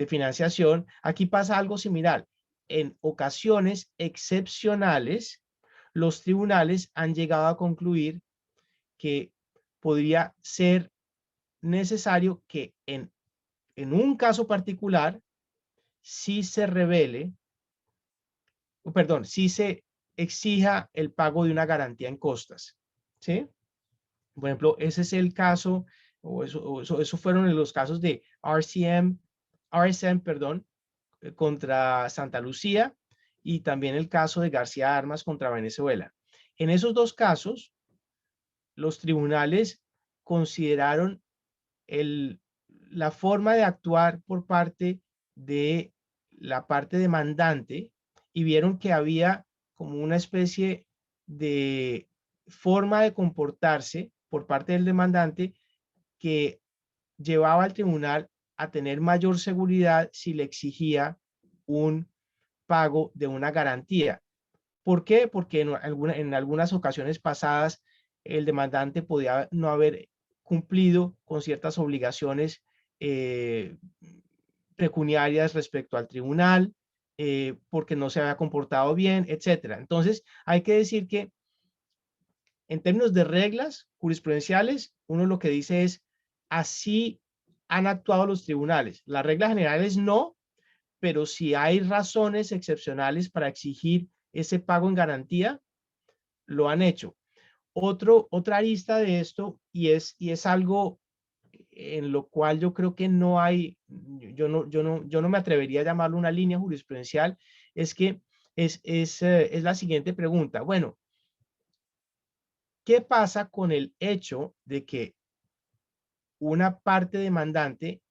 financiación, aquí pasa algo similar. En ocasiones excepcionales, los tribunales han llegado a concluir que podría ser necesario que en un caso particular sí se revele, perdón, sí se exija el pago de una garantía en costas, ¿sí? Por ejemplo, ese es el caso, eso fueron los casos de RSM, perdón, contra Santa Lucía, y también el caso de García Armas contra Venezuela. En esos dos casos, los tribunales consideraron la forma de actuar por parte de la parte demandante y vieron que había como una especie de forma de comportarse por parte del demandante que llevaba al tribunal a tener mayor seguridad si le exigía un pago de una garantía. ¿Por qué? Porque en algunas ocasiones pasadas el demandante podía no haber cumplido con ciertas obligaciones pecuniarias respecto al tribunal, porque no se había comportado bien, etcétera. Entonces, hay que decir que en términos de reglas jurisprudenciales, uno lo que dice es, así han actuado los tribunales. Las reglas generales no, pero si hay razones excepcionales para exigir ese pago en garantía, lo han hecho. Otra arista de esto, y es algo en lo cual yo creo que no hay, yo no me atrevería a llamarlo una línea jurisprudencial, es que es la siguiente pregunta. Bueno, ¿qué pasa con el hecho de que una parte demandante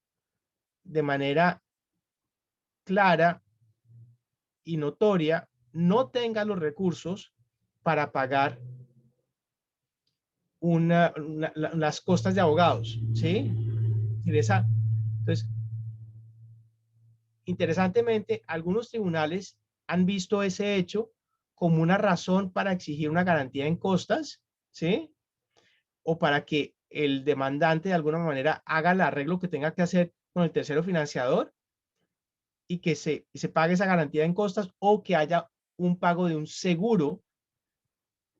de manera clara y notoria no tenga los recursos para pagar las costas de abogados? ¿Sí? Entonces, interesantemente, algunos tribunales han visto ese hecho como una razón para exigir una garantía en costas, ¿sí? O para que el demandante de alguna manera haga el arreglo que tenga que hacer con el tercero financiador y que se pague esa garantía en costas, o que haya un pago de un seguro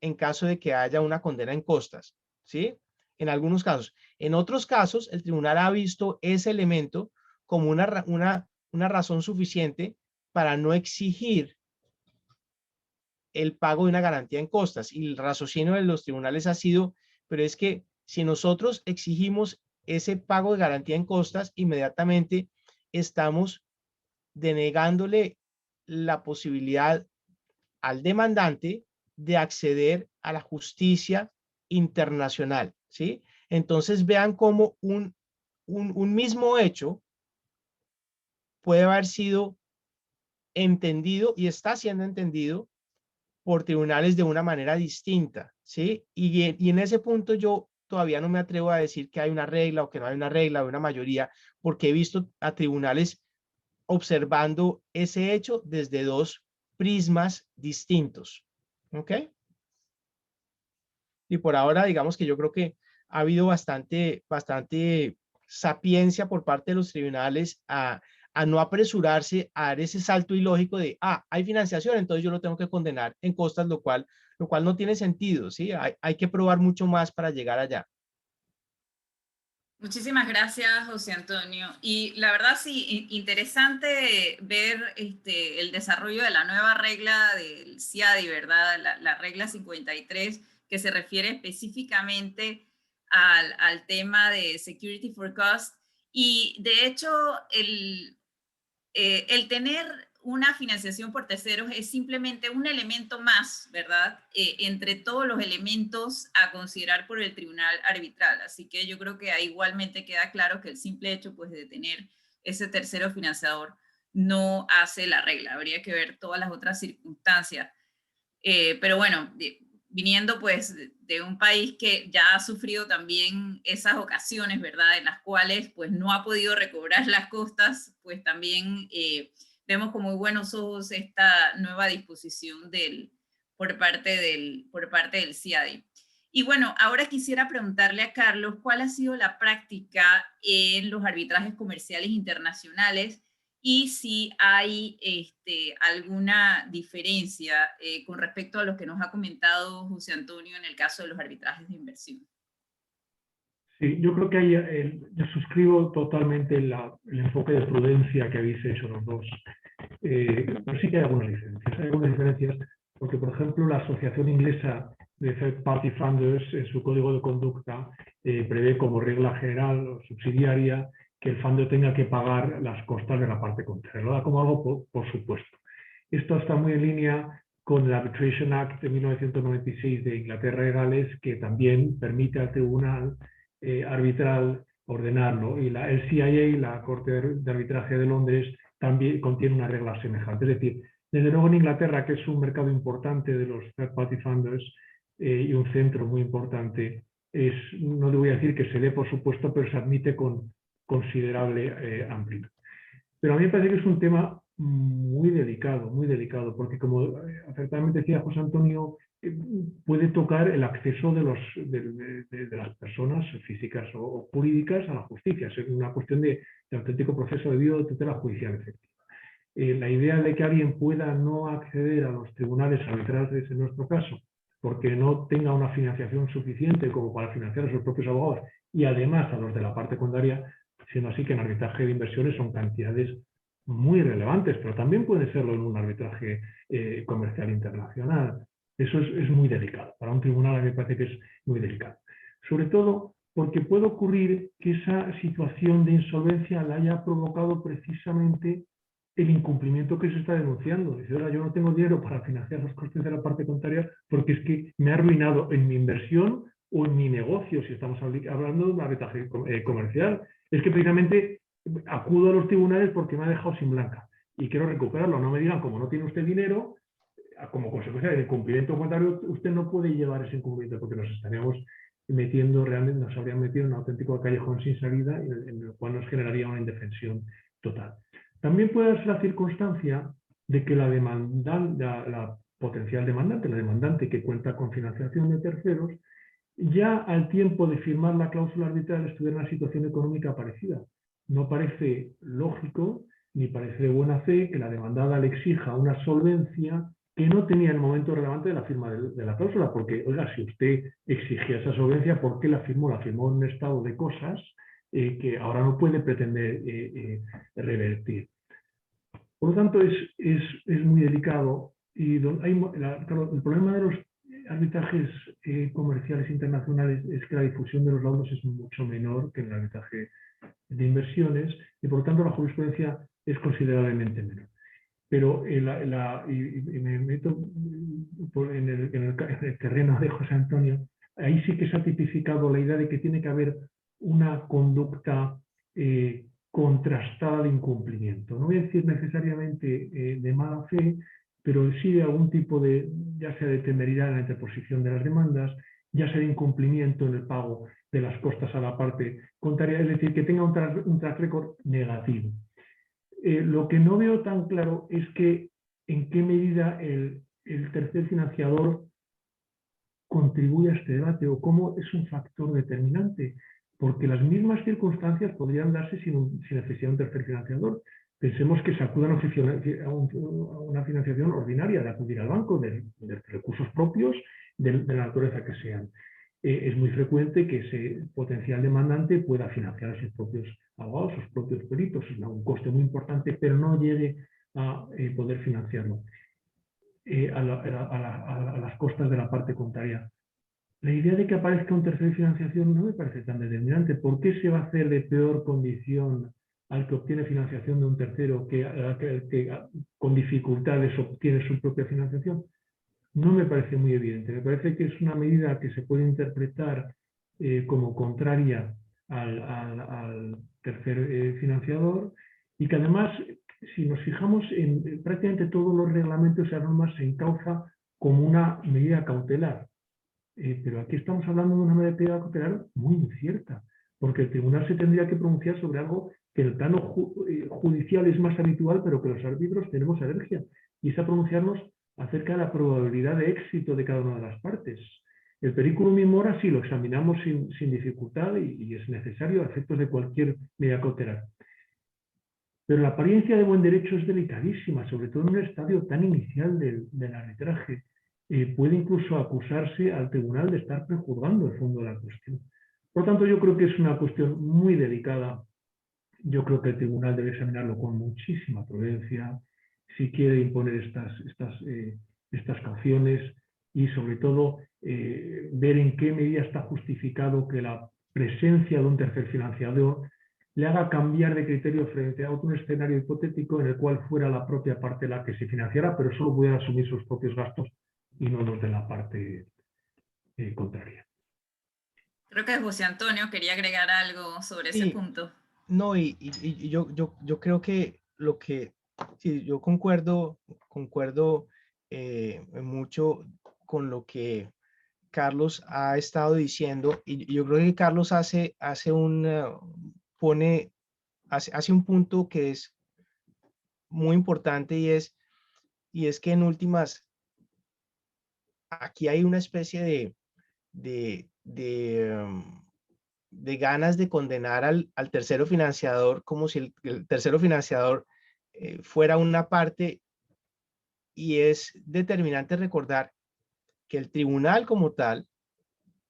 en caso de que haya una condena en costas, ¿sí? En algunos casos. En otros casos, el tribunal ha visto ese elemento como una razón suficiente para no exigir el pago de una garantía en costas. Y el raciocinio de los tribunales ha sido, pero es que si nosotros exigimos ese pago de garantía en costas, inmediatamente estamos denegándole la posibilidad al demandante de acceder a la justicia internacional, ¿sí? Entonces vean cómo un mismo hecho puede haber sido entendido y está siendo entendido por tribunales de una manera distinta, ¿sí? Y en ese punto yo todavía no me atrevo a decir que hay una regla o que no hay una regla o una mayoría, porque he visto a tribunales observando ese hecho desde dos prismas distintos, ¿ok? Y por ahora, digamos que yo creo que ha habido bastante sapiencia por parte de los tribunales a a no apresurarse a dar ese salto ilógico de, hay financiación, entonces yo lo tengo que condenar en costas, lo cual no tiene sentido, ¿sí? Hay que probar mucho más para llegar allá. Muchísimas gracias, José Antonio. Y la verdad sí, interesante ver el desarrollo de la nueva regla del CIADI, ¿verdad? La regla 53, que se refiere específicamente al tema de Security for Cost. Y de hecho, el tener una financiación por terceros es simplemente un elemento más, ¿verdad? Entre todos los elementos a considerar por el tribunal arbitral. Así que yo creo que ahí igualmente queda claro que el simple hecho pues, de tener ese tercero financiador no hace la regla. Habría que ver todas las otras circunstancias. Pero bueno, viniendo pues de un país que ya ha sufrido también esas ocasiones, ¿verdad? En las cuales pues no ha podido recobrar las costas, pues también vemos con muy buenos ojos esta nueva disposición por parte del CIADI. Y bueno, ahora quisiera preguntarle a Carlos, ¿cuál ha sido la práctica en los arbitrajes comerciales internacionales? Y si hay alguna diferencia con respecto a lo que nos ha comentado José Antonio en el caso de los arbitrajes de inversión. Sí, yo creo que ahí yo suscribo totalmente el enfoque de prudencia que habéis hecho los dos. Pero sí que hay algunas diferencias. Hay algunas diferencias porque, por ejemplo, la Asociación Inglesa de Third Party Funders, en su código de conducta, prevé como regla general o subsidiaria que el funder tenga que pagar las costas de la parte contraria. Lo da como algo por supuesto. Esto está muy en línea con el Arbitration Act de 1996 de Inglaterra y Gales, que también permite al tribunal arbitral ordenarlo. Y el CIA, la Corte de Arbitraje de Londres, también contiene una regla semejante. Es decir, desde luego en Inglaterra, que es un mercado importante de los third party funders y un centro muy importante, no le voy a decir que se dé por supuesto, pero se admite con considerable amplitud. Pero a mí me parece que es un tema muy delicado, porque como acertadamente decía José Antonio, puede tocar el acceso de las personas físicas o jurídicas a la justicia. Es una cuestión de auténtico proceso debido de tutela judicial efectiva. La idea de que alguien pueda no acceder a los tribunales arbitrales en nuestro caso, porque no tenga una financiación suficiente como para financiar a sus propios abogados y además a los de la parte contraria, siendo así que en arbitraje de inversiones son cantidades muy relevantes, pero también puede serlo en un arbitraje comercial internacional. Eso es muy delicado. Para un tribunal a mí me parece que es muy delicado. Sobre todo porque puede ocurrir que esa situación de insolvencia la haya provocado precisamente el incumplimiento que se está denunciando. Dice, ahora yo no tengo dinero para financiar los costes de la parte contraria porque es que me ha arruinado en mi inversión o en mi negocio, si estamos hablando de un arbitraje comercial. Es que precisamente acudo a los tribunales porque me ha dejado sin blanca y quiero recuperarlo. No me digan, como no tiene usted dinero, como consecuencia del incumplimiento contrario, usted no puede llevar ese incumplimiento porque nos estaríamos metiendo realmente, nos habrían metido en un auténtico callejón sin salida en el cual nos generaría una indefensión total. También puede darse la circunstancia de que la potencial demandante, la demandante que cuenta con financiación de terceros, ya al tiempo de firmar la cláusula arbitral estuviera en una situación económica parecida. No parece lógico ni parece de buena fe que la demandada le exija una solvencia que no tenía en el momento relevante de la firma de la cláusula, porque, oiga, si usted exigía esa solvencia, ¿por qué la firmó? La firmó en un estado de cosas que ahora no puede pretender revertir. Por lo tanto, es muy delicado y claro, el problema de los arbitrajes comerciales internacionales es que la difusión de los laudos es mucho menor que en el arbitraje de inversiones y por lo tanto la jurisprudencia es considerablemente menor. Pero me meto en el terreno de José Antonio, ahí sí que se ha tipificado la idea de que tiene que haber una conducta contrastada de incumplimiento. No voy a decir necesariamente de mala fe, pero sí de algún tipo de, ya sea de temeridad en la interposición de las demandas, ya sea de incumplimiento en el pago de las costas a la parte contraria, es decir, que tenga un track record negativo. Lo que no veo tan claro es que en qué medida el tercer financiador contribuye a este debate o cómo es un factor determinante, porque las mismas circunstancias podrían darse sin necesidad de un tercer financiador. Pensemos que se acudan a una financiación ordinaria, de acudir al banco, de recursos propios, de la naturaleza que sean. Es muy frecuente que ese potencial demandante pueda financiar a sus propios abogados, sus propios peritos, es un coste muy importante, pero no llegue a poder financiarlo a las costas de la parte contraria. La idea de que aparezca un tercero de financiación no me parece tan determinante. ¿Por qué se va a hacer de peor condición al que obtiene financiación de un tercero que con dificultades obtiene su propia financiación? No me parece muy evidente. Me parece que es una medida que se puede interpretar como contraria al tercer financiador y que además, si nos fijamos en prácticamente todos los reglamentos y normas, se encauza como una medida cautelar. Pero aquí estamos hablando de una medida cautelar muy incierta, porque el tribunal se tendría que pronunciar sobre algo que en el plano judicial es más habitual, pero que los árbitros tenemos alergia, y es a pronunciarnos acerca de la probabilidad de éxito de cada una de las partes. El periculum in mora sí lo examinamos sin dificultad y es necesario a efectos de cualquier medida cautelar. Pero la apariencia de buen derecho es delicadísima, sobre todo en un estadio tan inicial del arbitraje. Puede incluso acusarse al tribunal de estar prejuzgando el fondo de la cuestión. Por lo tanto, yo creo que es una cuestión muy delicada. Yo creo que el tribunal debe examinarlo con muchísima prudencia si quiere imponer estas cauciones y, sobre todo, ver en qué medida está justificado que la presencia de un tercer financiador le haga cambiar de criterio frente a otro escenario hipotético en el cual fuera la propia parte la que se financiara, pero solo pudiera asumir sus propios gastos y no los de la parte contraria. Creo que José Antonio quería agregar algo sobre ese punto. No, y yo creo que sí, yo concuerdo mucho con lo que Carlos ha estado diciendo, y yo creo que Carlos hace un punto que es muy importante, y es que en últimas, aquí hay una especie de ganas de condenar al tercero financiador, como si el tercero financiador fuera una parte, y es determinante recordar que el tribunal como tal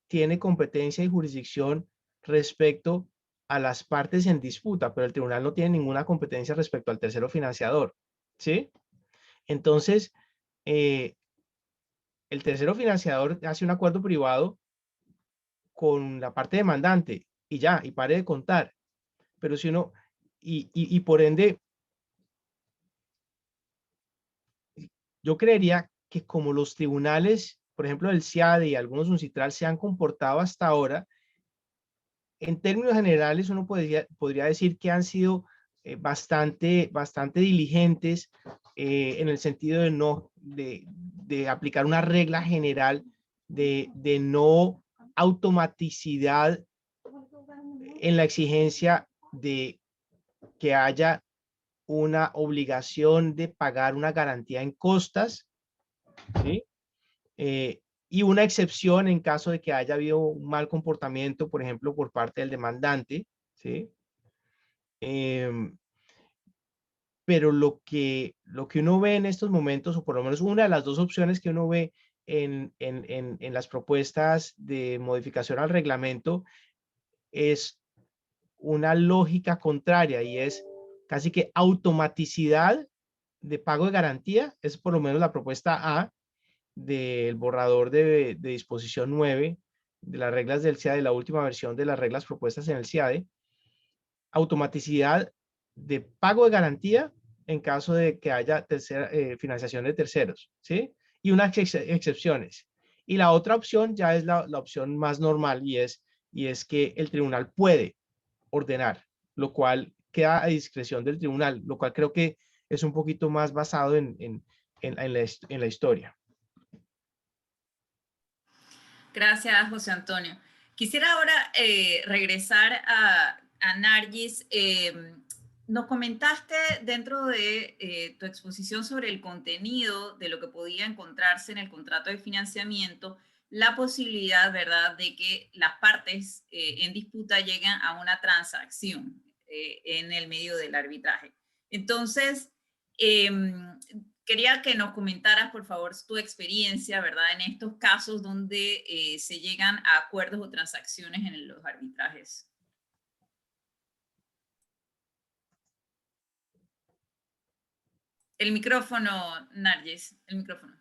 tiene competencia y jurisdicción respecto a las partes en disputa, pero el tribunal no tiene ninguna competencia respecto al tercero financiador, ¿sí? Entonces, el tercero financiador hace un acuerdo privado con la parte demandante y ya, y pare de contar. Pero si uno, y por ende, yo creería que como los tribunales, por ejemplo, el CIADE y algunos UNCITRAL se han comportado hasta ahora, en términos generales uno podría decir que han sido bastante diligentes en el sentido de aplicar una regla general de no automaticidad en la exigencia de que haya una obligación de pagar una garantía en costas, ¿sí? Y una excepción en caso de que haya habido un mal comportamiento, por ejemplo, por parte del demandante, ¿sí? Pero lo que uno ve en estos momentos, o por lo menos una de las dos opciones que uno ve en las propuestas de modificación al reglamento, es una lógica contraria, y es casi que automaticidad de pago de garantía. Es por lo menos la propuesta A del borrador de disposición 9 de las reglas del CIADE, la última versión de las reglas propuestas en el CIADE. Automaticidad de pago de garantía en caso de que haya financiación de terceros, ¿sí? Y unas excepciones. Y la otra opción ya es la opción más normal, y es que el tribunal puede ordenar, lo cual queda a discreción del tribunal, lo cual creo que es un poquito más basado en la historia. Gracias, José Antonio. Quisiera ahora regresar a Nargis. Nos comentaste dentro de tu exposición sobre el contenido de lo que podía encontrarse en el contrato de financiamiento, la posibilidad, ¿verdad?, de que las partes en disputa lleguen a una transacción en el medio del arbitraje. Entonces, quería que nos comentaras, por favor, tu experiencia, ¿verdad?, en estos casos donde se llegan a acuerdos o transacciones en los arbitrajes. El micrófono, Nargis, el micrófono.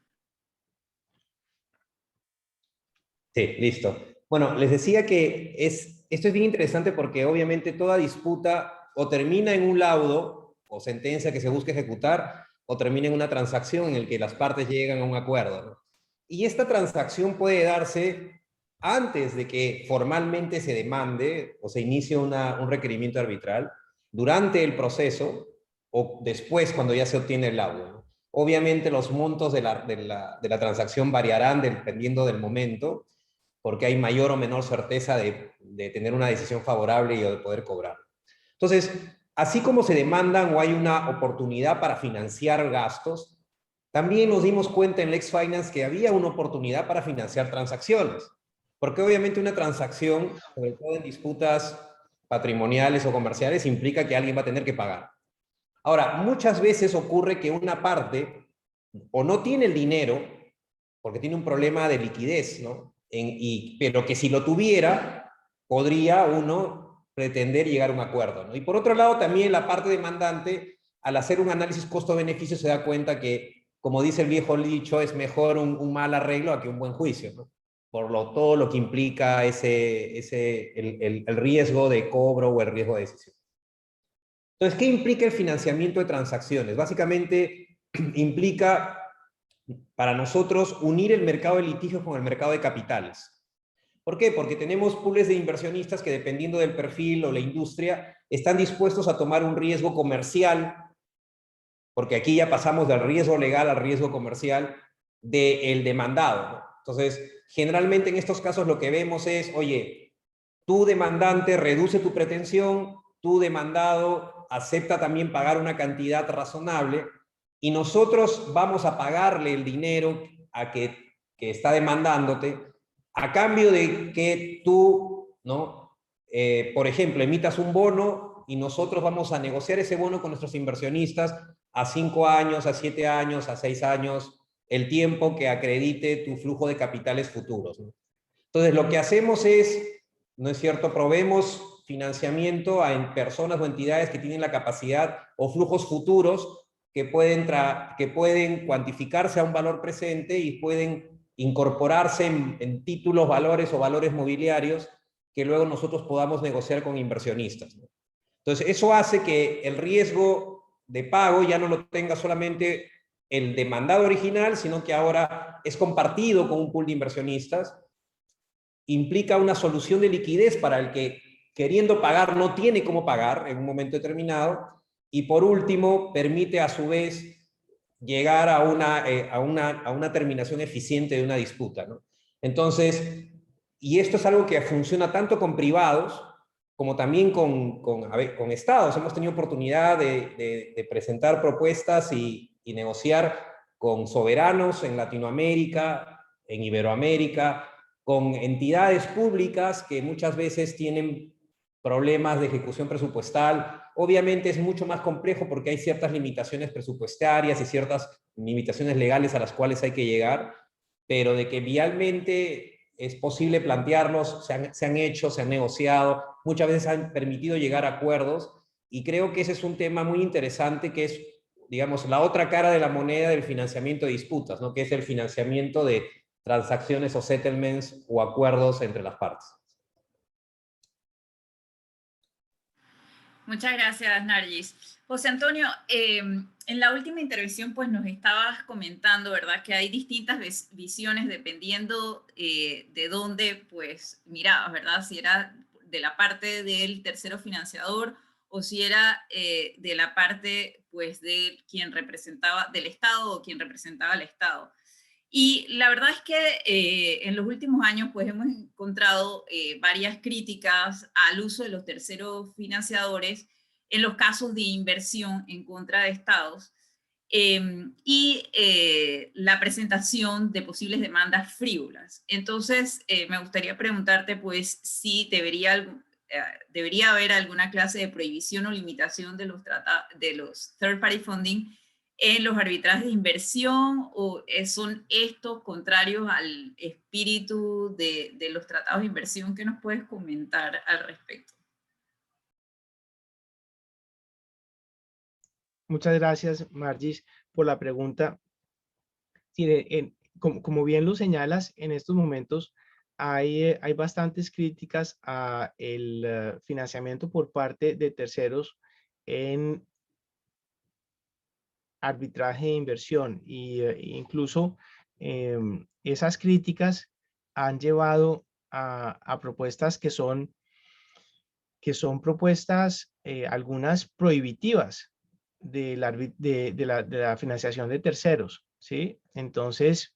Sí, listo. Bueno, les decía que esto es bien interesante porque obviamente toda disputa o termina en un laudo o sentencia que se busca ejecutar o termina en una transacción en la que las partes llegan a un acuerdo, ¿no? Y esta transacción puede darse antes de que formalmente se demande o se inicie un requerimiento arbitral, durante el proceso o después cuando ya se obtiene el laudo, ¿no? Obviamente los montos de la transacción variarán dependiendo del momento, porque hay mayor o menor certeza de tener una decisión favorable y de poder cobrar. Entonces, así como se demandan o hay una oportunidad para financiar gastos, también nos dimos cuenta en Lex Finance que había una oportunidad para financiar transacciones, porque obviamente una transacción, sobre todo en disputas patrimoniales o comerciales, implica que alguien va a tener que pagar. Ahora, muchas veces ocurre que una parte o no tiene el dinero, porque tiene un problema de liquidez, ¿no? Pero que si lo tuviera, podría uno pretender llegar a un acuerdo, ¿no? Y por otro lado, también la parte demandante, al hacer un análisis costo-beneficio, se da cuenta que, como dice el viejo dicho, es mejor un mal arreglo a que un buen juicio, ¿no? Por todo lo que implica el riesgo de cobro o el riesgo de decisión. Entonces, ¿qué implica el financiamiento de transacciones? Básicamente implica para nosotros unir el mercado de litigios con el mercado de capitales. ¿Por qué? Porque tenemos pools de inversionistas que, dependiendo del perfil o la industria, están dispuestos a tomar un riesgo comercial, porque aquí ya pasamos del riesgo legal al riesgo comercial del demandado, ¿no? Entonces, generalmente en estos casos lo que vemos es, oye, tu demandante reduce tu pretensión, tu demandado acepta también pagar una cantidad razonable, y nosotros vamos a pagarle el dinero a que está demandándote, a cambio de que tú, ¿no? Por ejemplo, emitas un bono y nosotros vamos a negociar ese bono con nuestros inversionistas a 5 años, a 7 años, a 6 años, el tiempo que acredite tu flujo de capitales futuros, ¿no? Entonces, lo que hacemos es, ¿no es cierto?, proveemos financiamiento a personas o entidades que tienen la capacidad o flujos futuros que pueden cuantificarse a un valor presente y pueden incorporarse en títulos, valores o valores mobiliarios que luego nosotros podamos negociar con inversionistas, ¿no? Entonces, eso hace que el riesgo de pago ya no lo tenga solamente el demandado original, sino que ahora es compartido con un pool de inversionistas. Implica una solución de liquidez para el que, queriendo pagar, no tiene cómo pagar en un momento determinado. Y por último, permite a su vez llegar a una terminación eficiente de una disputa, ¿no? Entonces, y esto es algo que funciona tanto con privados como también con estados. Hemos tenido oportunidad de presentar propuestas y negociar con soberanos en Latinoamérica, en Iberoamérica, con entidades públicas que muchas veces tienen problemas de ejecución presupuestal. Obviamente es mucho más complejo porque hay ciertas limitaciones presupuestarias y ciertas limitaciones legales a las cuales hay que llegar, pero de que vialmente es posible plantearlos, se han hecho, se han negociado, muchas veces han permitido llegar a acuerdos, y creo que ese es un tema muy interesante que es, digamos, la otra cara de la moneda del financiamiento de disputas, ¿no? Que es el financiamiento de transacciones o settlements o acuerdos entre las partes. Muchas gracias, Nargis. José Antonio, en la última intervención pues nos estabas comentando, ¿verdad?, que hay distintas visiones dependiendo de dónde pues mirabas, ¿verdad? Si era de la parte del tercero financiador o si era de la parte pues de quien representaba, del Estado o quien representaba al Estado. Y la verdad es que en los últimos años pues hemos encontrado varias críticas al uso de los terceros financiadores en los casos de inversión en contra de estados la presentación de posibles demandas frívolas. Entonces me gustaría preguntarte pues si debería haber alguna clase de prohibición o limitación de los third party funding en los arbitrajes de inversión, o son estos contrarios al espíritu de los tratados de inversión. ¿Qué nos puedes comentar al respecto? Muchas gracias, Margis, por la pregunta. Sí, como bien lo señalas, en estos momentos hay bastantes críticas a el financiamiento por parte de terceros en arbitraje de inversión, y incluso esas críticas han llevado a propuestas que son propuestas, algunas prohibitivas de la financiación de terceros, ¿sí? Entonces,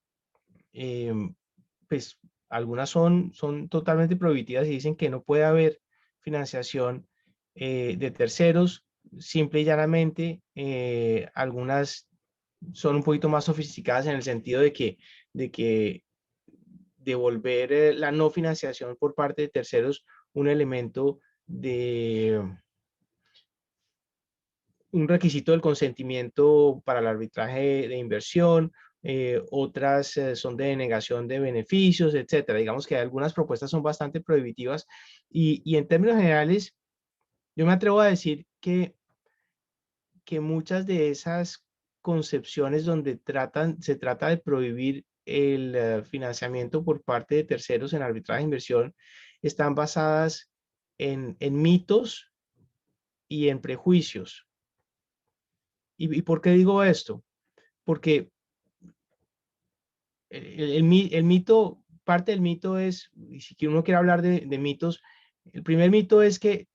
pues algunas son totalmente prohibitivas y dicen que no puede haber financiación de terceros. Simple y llanamente, algunas son un poquito más sofisticadas en el sentido de que devolver la no financiación por parte de terceros un elemento de un requisito del consentimiento para el arbitraje de inversión. Otras son de denegación de beneficios, etcétera. Digamos que algunas propuestas son bastante prohibitivas, y en términos generales yo me atrevo a decir que muchas de esas concepciones donde se trata de prohibir el financiamiento por parte de terceros en arbitraje de inversión están basadas en mitos y en prejuicios. ¿Y por qué digo esto? Porque el mito, parte del mito es, y si uno quiere hablar de mitos, el primer mito es que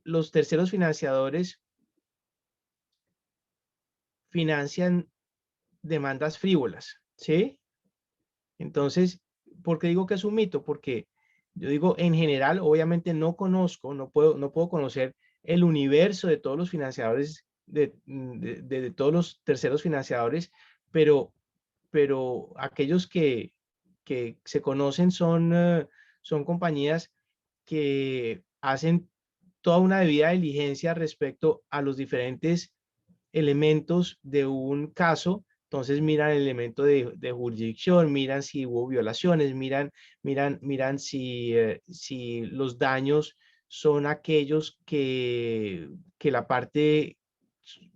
los terceros financiadores financian demandas frívolas, ¿sí? Entonces, ¿por qué digo que es un mito? Porque yo digo, en general, obviamente no puedo conocer el universo de todos los financiadores, de todos los terceros financiadores, pero aquellos que se conocen son compañías que hacen toda una debida diligencia respecto a los diferentes elementos de un caso. Entonces miran el elemento de jurisdicción, miran si hubo violaciones, miran si los daños son aquellos que la parte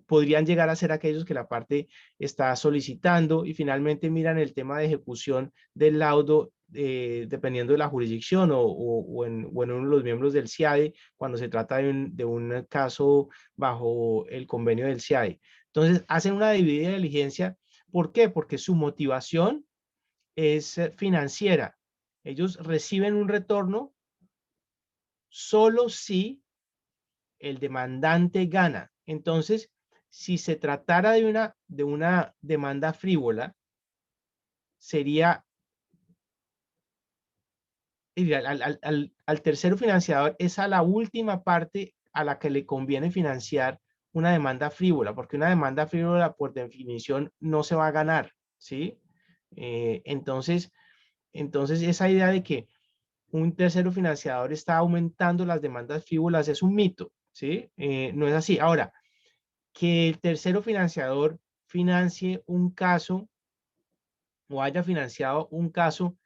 podrían llegar a ser aquellos que la parte está solicitando, y finalmente miran el tema de ejecución del laudo, dependiendo de la jurisdicción o en uno de los miembros del CIADE, cuando se trata de un caso bajo el convenio del CIADE. Entonces hacen una debida diligencia. ¿Por qué? Porque su motivación es financiera. Ellos reciben un retorno solo si el demandante gana. Entonces, si se tratara de una demanda frívola, sería al tercero financiador, es a la última parte a la que le conviene financiar una demanda frívola, porque una demanda frívola por definición no se va a ganar, ¿sí? Entonces esa idea de que un tercero financiador está aumentando las demandas frívolas es un mito, ¿sí? No es así. Ahora, que el tercero financiador financie un caso o haya financiado un caso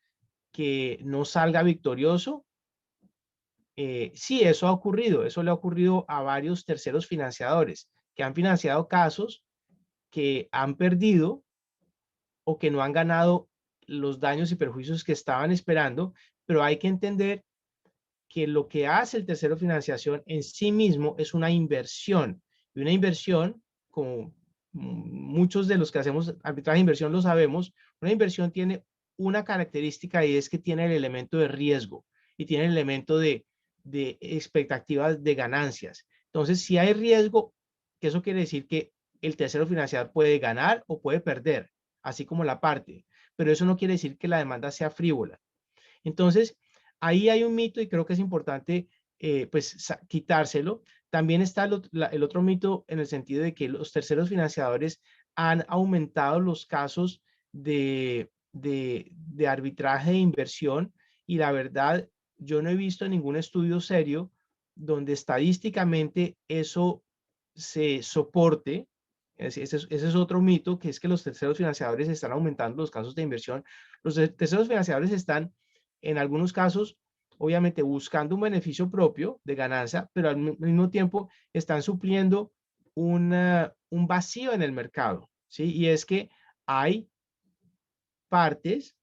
que no salga victorioso, sí, eso ha ocurrido. Eso le ha ocurrido a varios terceros financiadores que han financiado casos que han perdido o que no han ganado los daños y perjuicios que estaban esperando, pero hay que entender que lo que hace el tercero financiación en sí mismo es una inversión, y una inversión, como muchos de los que hacemos arbitraje de inversión lo sabemos, una inversión tiene una característica, y es que tiene el elemento de riesgo y tiene el elemento de expectativas de ganancias. Entonces, si hay riesgo, eso quiere decir que el tercero financiador puede ganar o puede perder, así como la parte, pero eso no quiere decir que la demanda sea frívola. Entonces, ahí hay un mito y creo que es importante pues quitárselo. También está el otro mito, en el sentido de que los terceros financiadores han aumentado los casos de arbitraje de inversión, y la verdad yo no he visto ningún estudio serio donde estadísticamente eso se soporte. Ese es otro mito, que es que los terceros financiadores están aumentando los casos de inversión. Los terceros financiadores están, en algunos casos, obviamente buscando un beneficio propio de ganancia, pero al mismo tiempo están supliendo un vacío en el mercado, ¿sí? Y es que hay partes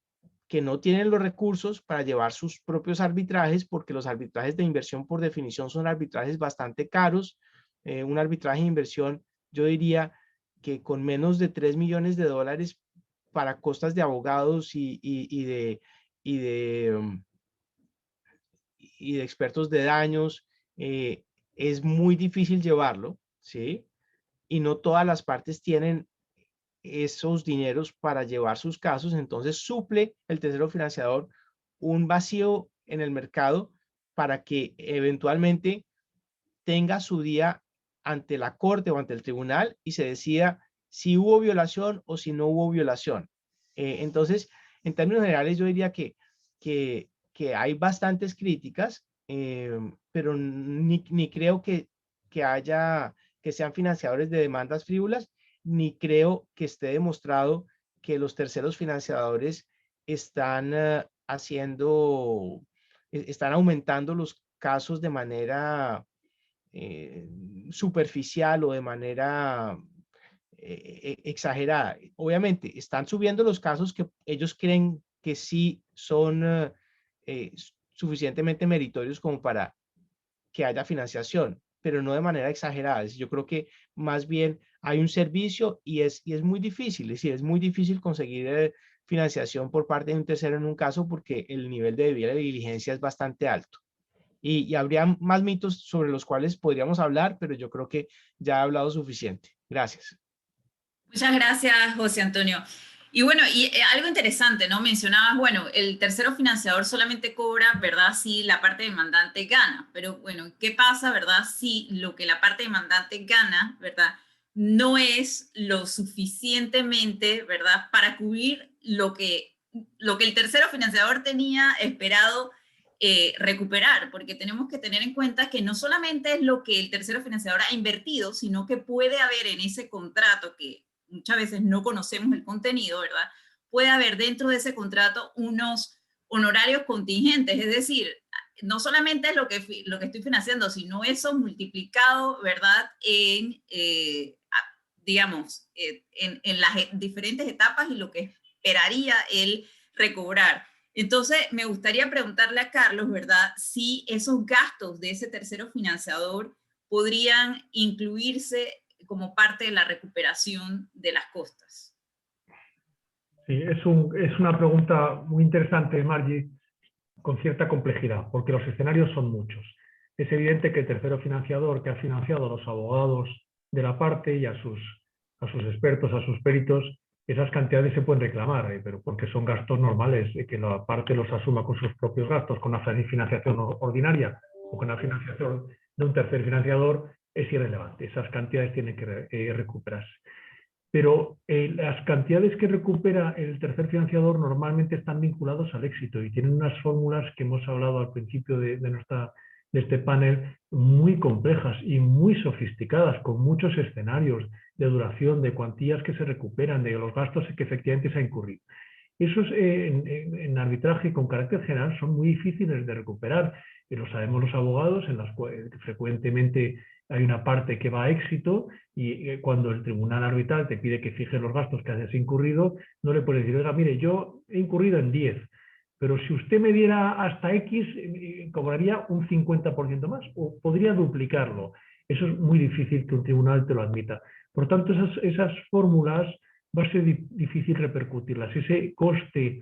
que no tienen los recursos para llevar sus propios arbitrajes, porque los arbitrajes de inversión por definición son arbitrajes bastante caros. Un arbitraje de inversión, yo diría que con menos de 3 millones de dólares para costas de abogados y de expertos de daños, es muy difícil llevarlo, ¿sí? Y no todas las partes tienen esos dineros para llevar sus casos, entonces suple el tercero financiador un vacío en el mercado para que eventualmente tenga su día ante la corte o ante el tribunal y se decida si hubo violación o si no hubo violación. Entonces, en términos generales, yo diría que hay bastantes críticas, pero ni creo que sean financiadores de demandas frívolas, ni creo que esté demostrado que los terceros financiadores están están aumentando los casos de manera superficial o de manera exagerada. Obviamente, están subiendo los casos que ellos creen que sí son suficientemente meritorios como para que haya financiación, pero no de manera exagerada. Yo creo que más bien hay un servicio y es muy difícil, es decir, es muy difícil conseguir financiación por parte de un tercero en un caso porque el nivel de debida diligencia es bastante alto. Y habría más mitos sobre los cuales podríamos hablar, pero yo creo que ya he hablado suficiente. Gracias. Muchas gracias, José Antonio. Y bueno, algo interesante, ¿no? Mencionabas, bueno, el tercero financiador solamente cobra, ¿verdad? Si la parte demandante gana. Pero bueno, ¿qué pasa, verdad? Si lo que la parte demandante gana, ¿verdad? No es lo suficientemente, ¿verdad? Para cubrir lo que el tercero financiador tenía esperado recuperar, porque tenemos que tener en cuenta que no solamente es lo que el tercero financiador ha invertido, sino que puede haber en ese contrato, que muchas veces no conocemos el contenido, ¿verdad? Puede haber dentro de ese contrato unos honorarios contingentes, es decir, no solamente es lo que estoy financiando, sino eso multiplicado, ¿verdad? Digamos, en las diferentes etapas y lo que esperaría él recobrar. Entonces, me gustaría preguntarle a Carlos, ¿verdad? Si esos gastos de ese tercero financiador podrían incluirse como parte de la recuperación de las costas. Sí, es una pregunta muy interesante, Margie, con cierta complejidad, porque los escenarios son muchos. Es evidente que el tercero financiador que ha financiado a los abogados de la parte y a sus expertos, a sus peritos, esas cantidades se pueden reclamar, pero porque son gastos normales, que la parte los asuma con sus propios gastos, con una financiación ordinaria o con la financiación de un tercer financiador, es irrelevante. Esas cantidades tienen que recuperarse. Pero las cantidades que recupera el tercer financiador normalmente están vinculados al éxito y tienen unas fórmulas que hemos hablado al principio de este panel muy complejas y muy sofisticadas, con muchos escenarios de duración, de cuantías que se recuperan, de los gastos que efectivamente se ha incurrido. Esos en arbitraje con carácter general son muy difíciles de recuperar, y lo sabemos los abogados, en las cuales frecuentemente hay una parte que va a éxito y cuando el tribunal arbitral te pide que fijes los gastos que hayas incurrido, no le puedes decir, oiga, mire, yo he incurrido en 10, pero si usted me diera hasta X, cobraría un 50% más o podría duplicarlo. Eso es muy difícil que un tribunal te lo admita. Por tanto, esas fórmulas va a ser difícil repercutirlas. Ese coste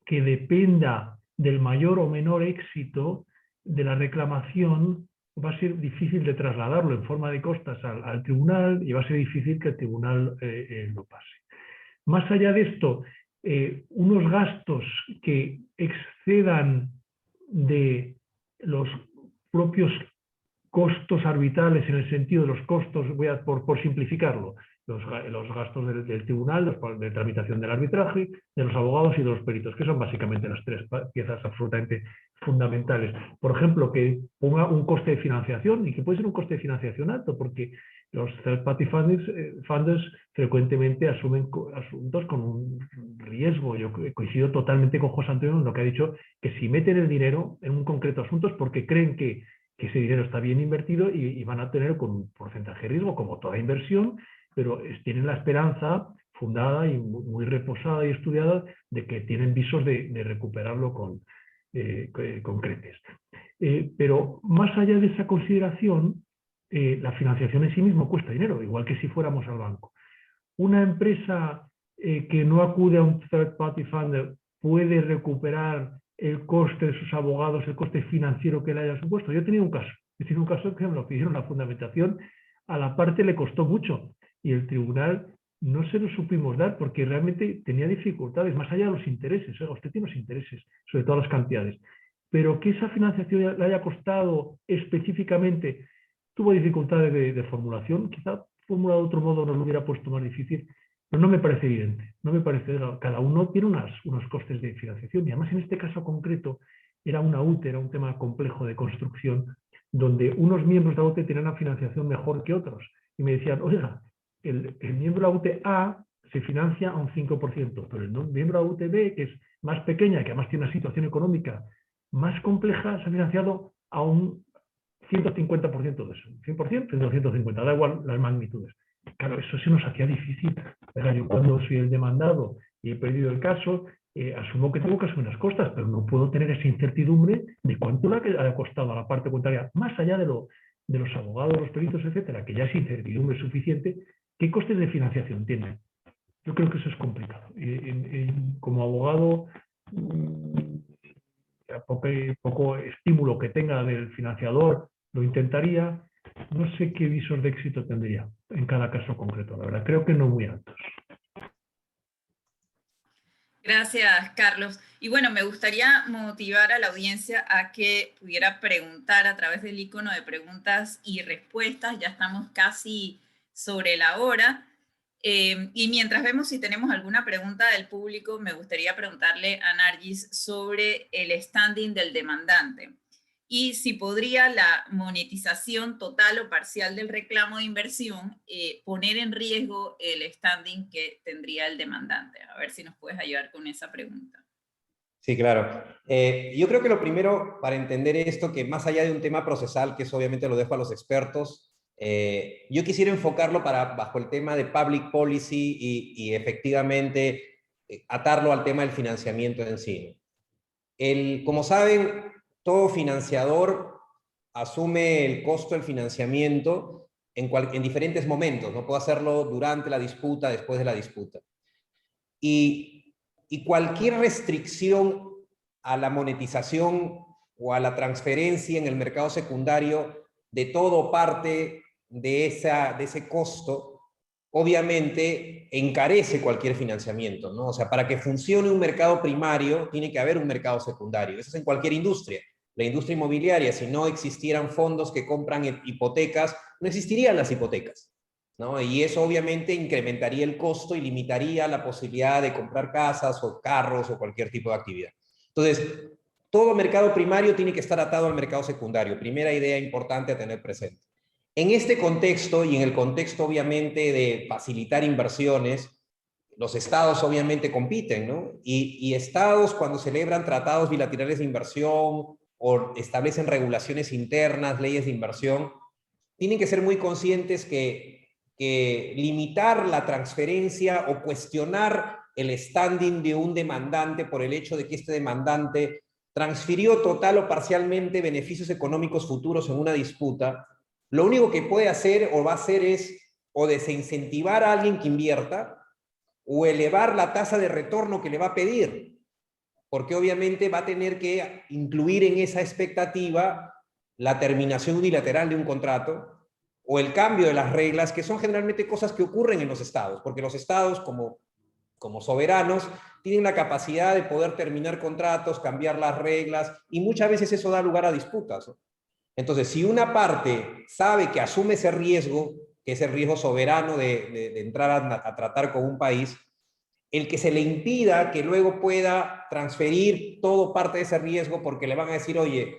que dependa del mayor o menor éxito de la reclamación va a ser difícil de trasladarlo en forma de costas al tribunal y va a ser difícil que el tribunal lo pase. Más allá de esto, unos gastos que excedan de los propios costos arbitrales en el sentido de los costos, por simplificarlo, los gastos del tribunal, de tramitación del arbitraje, de los abogados y de los peritos, que son básicamente las tres piezas absolutamente fundamentales. Por ejemplo, que ponga un coste de financiación, y que puede ser un coste de financiación alto, porque los third party funders frecuentemente asumen asuntos con un riesgo. Yo coincido totalmente con José Antonio en lo que ha dicho, que si meten el dinero en un concreto asunto es porque creen que ese dinero está bien invertido y van a tener con un porcentaje de riesgo, como toda inversión, pero tienen la esperanza fundada y muy reposada y estudiada de que tienen visos de recuperarlo con creces. Pero más allá de esa consideración, la financiación en sí mismo cuesta dinero, igual que si fuéramos al banco. Una empresa que no acude a un third party funder puede recuperar el coste de sus abogados, el coste financiero que le haya supuesto. Yo he tenido un caso que me lo pidieron la fundamentación, a la parte le costó mucho y el tribunal no se lo supimos dar porque realmente tenía dificultades, más allá de los intereses. Usted tiene los intereses, sobre todo las cantidades, pero que esa financiación le haya costado específicamente, tuvo dificultades de formulación, quizá formulado de otro modo nos lo hubiera puesto más difícil, pero no me parece evidente. No me parece, cada uno tiene unos costes de financiación y además en este caso concreto era una UTE, era un tema complejo de construcción, donde unos miembros de la UTE tenían una financiación mejor que otros. Y me decían, oiga, el miembro de la UTE A se financia a un 5%, pero el miembro de la UTE B, que es más pequeña, que además tiene una situación económica más compleja, se ha financiado a un 150% de eso. 100%, 250, da igual las magnitudes. Claro, eso se nos hacía difícil. Yo cuando soy el demandado y he perdido el caso, asumo que tengo que asumir las costas, pero no puedo tener esa incertidumbre de cuánto le ha costado a la parte contraria, más allá de los abogados, los peritos, etcétera, que ya es incertidumbre suficiente, ¿qué costes de financiación tienen? Yo creo que eso es complicado. Como abogado, poco estímulo que tenga del financiador, lo intentaría. No sé qué visos de éxito tendría en cada caso concreto, la verdad. Creo que no muy altos. Gracias, Carlos. Y bueno, me gustaría motivar a la audiencia a que pudiera preguntar a través del icono de preguntas y respuestas. Ya estamos casi sobre la hora. Y mientras vemos si tenemos alguna pregunta del público, me gustaría preguntarle a Nargis sobre el standing del demandante y si podría la monetización total o parcial del reclamo de inversión poner en riesgo el standing que tendría el demandante. A ver si nos puedes ayudar con esa pregunta. Sí, claro. Yo creo que lo primero para entender esto, que más allá de un tema procesal, que eso obviamente lo dejo a los expertos, yo quisiera enfocarlo bajo el tema de public policy y efectivamente atarlo al tema del financiamiento en sí. Como saben, todo financiador asume el costo del financiamiento en diferentes momentos. No puede hacerlo durante la disputa, después de la disputa. Y cualquier restricción a la monetización o a la transferencia en el mercado secundario de todo o parte de ese costo, obviamente encarece cualquier financiamiento, ¿no? O sea, para que funcione un mercado primario, tiene que haber un mercado secundario. Eso es en cualquier industria. La industria inmobiliaria, si no existieran fondos que compran hipotecas, no existirían las hipotecas, ¿no? Y eso obviamente incrementaría el costo y limitaría la posibilidad de comprar casas o carros o cualquier tipo de actividad. Entonces, todo mercado primario tiene que estar atado al mercado secundario. Primera idea importante a tener presente. En este contexto y en el contexto obviamente de facilitar inversiones, los estados obviamente compiten, ¿no? Y estados cuando celebran tratados bilaterales de inversión o establecen regulaciones internas, leyes de inversión, tienen que ser muy conscientes que limitar la transferencia o cuestionar el standing de un demandante por el hecho de que este demandante transfirió total o parcialmente beneficios económicos futuros en una disputa, lo único que puede hacer o va a hacer es o desincentivar a alguien que invierta o elevar la tasa de retorno que le va a pedir, porque obviamente va a tener que incluir en esa expectativa la terminación unilateral de un contrato o el cambio de las reglas, que son generalmente cosas que ocurren en los estados, porque los estados como soberanos tienen la capacidad de poder terminar contratos, cambiar las reglas, y muchas veces eso da lugar a disputas, ¿no? Entonces, si una parte sabe que asume ese riesgo, que es el riesgo soberano de entrar a tratar con un país, el que se le impida que luego pueda transferir todo parte de ese riesgo porque le van a decir, oye,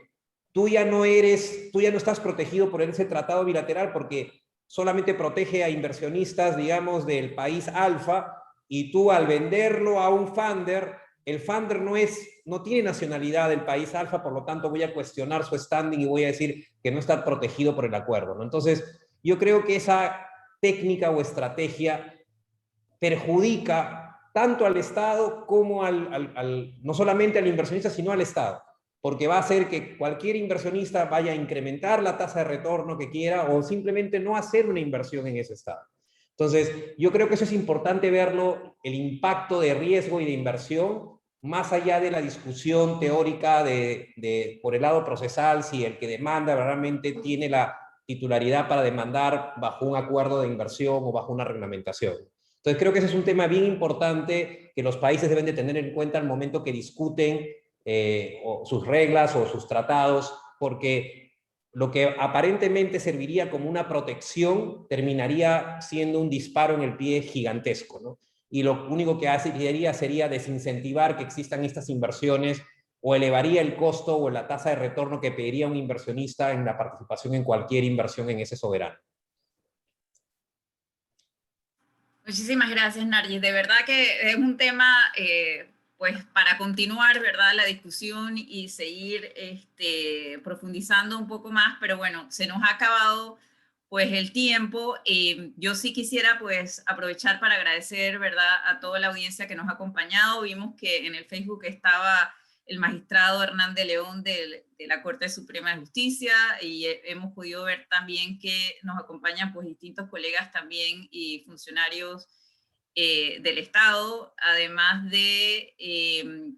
tú ya no estás protegido por ese tratado bilateral porque solamente protege a inversionistas, digamos, del país alfa, y tú al venderlo a un funder, el funder no tiene nacionalidad del país alfa, por lo tanto voy a cuestionar su standing y voy a decir que no está protegido por el acuerdo, ¿no? Entonces, yo creo que esa técnica o estrategia perjudica tanto al Estado como no solamente al inversionista, sino al Estado, porque va a hacer que cualquier inversionista vaya a incrementar la tasa de retorno que quiera o simplemente no hacer una inversión en ese Estado. Entonces, yo creo que eso es importante verlo, el impacto de riesgo y de inversión, más allá de la discusión teórica por el lado procesal, si el que demanda realmente tiene la titularidad para demandar bajo un acuerdo de inversión o bajo una reglamentación. Entonces creo que ese es un tema bien importante que los países deben de tener en cuenta al momento que discuten sus reglas o sus tratados, porque lo que aparentemente serviría como una protección terminaría siendo un disparo en el pie gigantesco, ¿no? Y lo único que haría sería desincentivar que existan estas inversiones o elevaría el costo o la tasa de retorno que pediría un inversionista en la participación en cualquier inversión en ese soberano. Muchísimas gracias, Nargis. De verdad que es un tema, pues, para continuar, ¿verdad?, la discusión y seguir profundizando un poco más, pero bueno, se nos ha acabado, pues, el tiempo. Yo sí quisiera, pues, aprovechar para agradecer, ¿verdad?, a toda la audiencia que nos ha acompañado. Vimos que en el Facebook estaba el magistrado Hernán de León de la Corte Suprema de Justicia, y hemos podido ver también que nos acompañan pues distintos colegas también y funcionarios del Estado, además de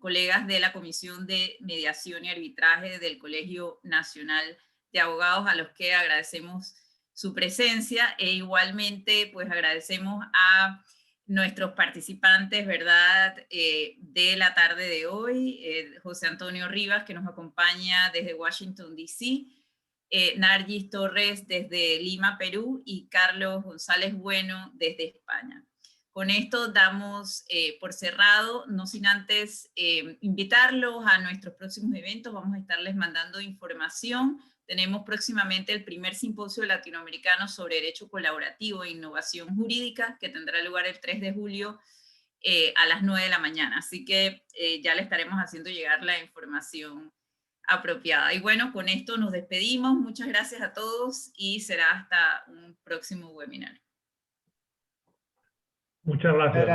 colegas de la Comisión de Mediación y Arbitraje del Colegio Nacional de Abogados, a los que agradecemos su presencia, e igualmente pues agradecemos a nuestros participantes, ¿verdad?, de la tarde de hoy, José Antonio Rivas, que nos acompaña desde Washington, D.C., Nargis Torres desde Lima, Perú, y Carlos González Bueno desde España. Con esto damos por cerrado, no sin antes invitarlos a nuestros próximos eventos. Vamos a estarles mandando información. Tenemos próximamente el primer simposio latinoamericano sobre derecho colaborativo e innovación jurídica, que tendrá lugar el 3 de julio a las 9 de la mañana. Así que ya le estaremos haciendo llegar la información apropiada. Y bueno, con esto nos despedimos. Muchas gracias a todos y será hasta un próximo webinar. Muchas gracias.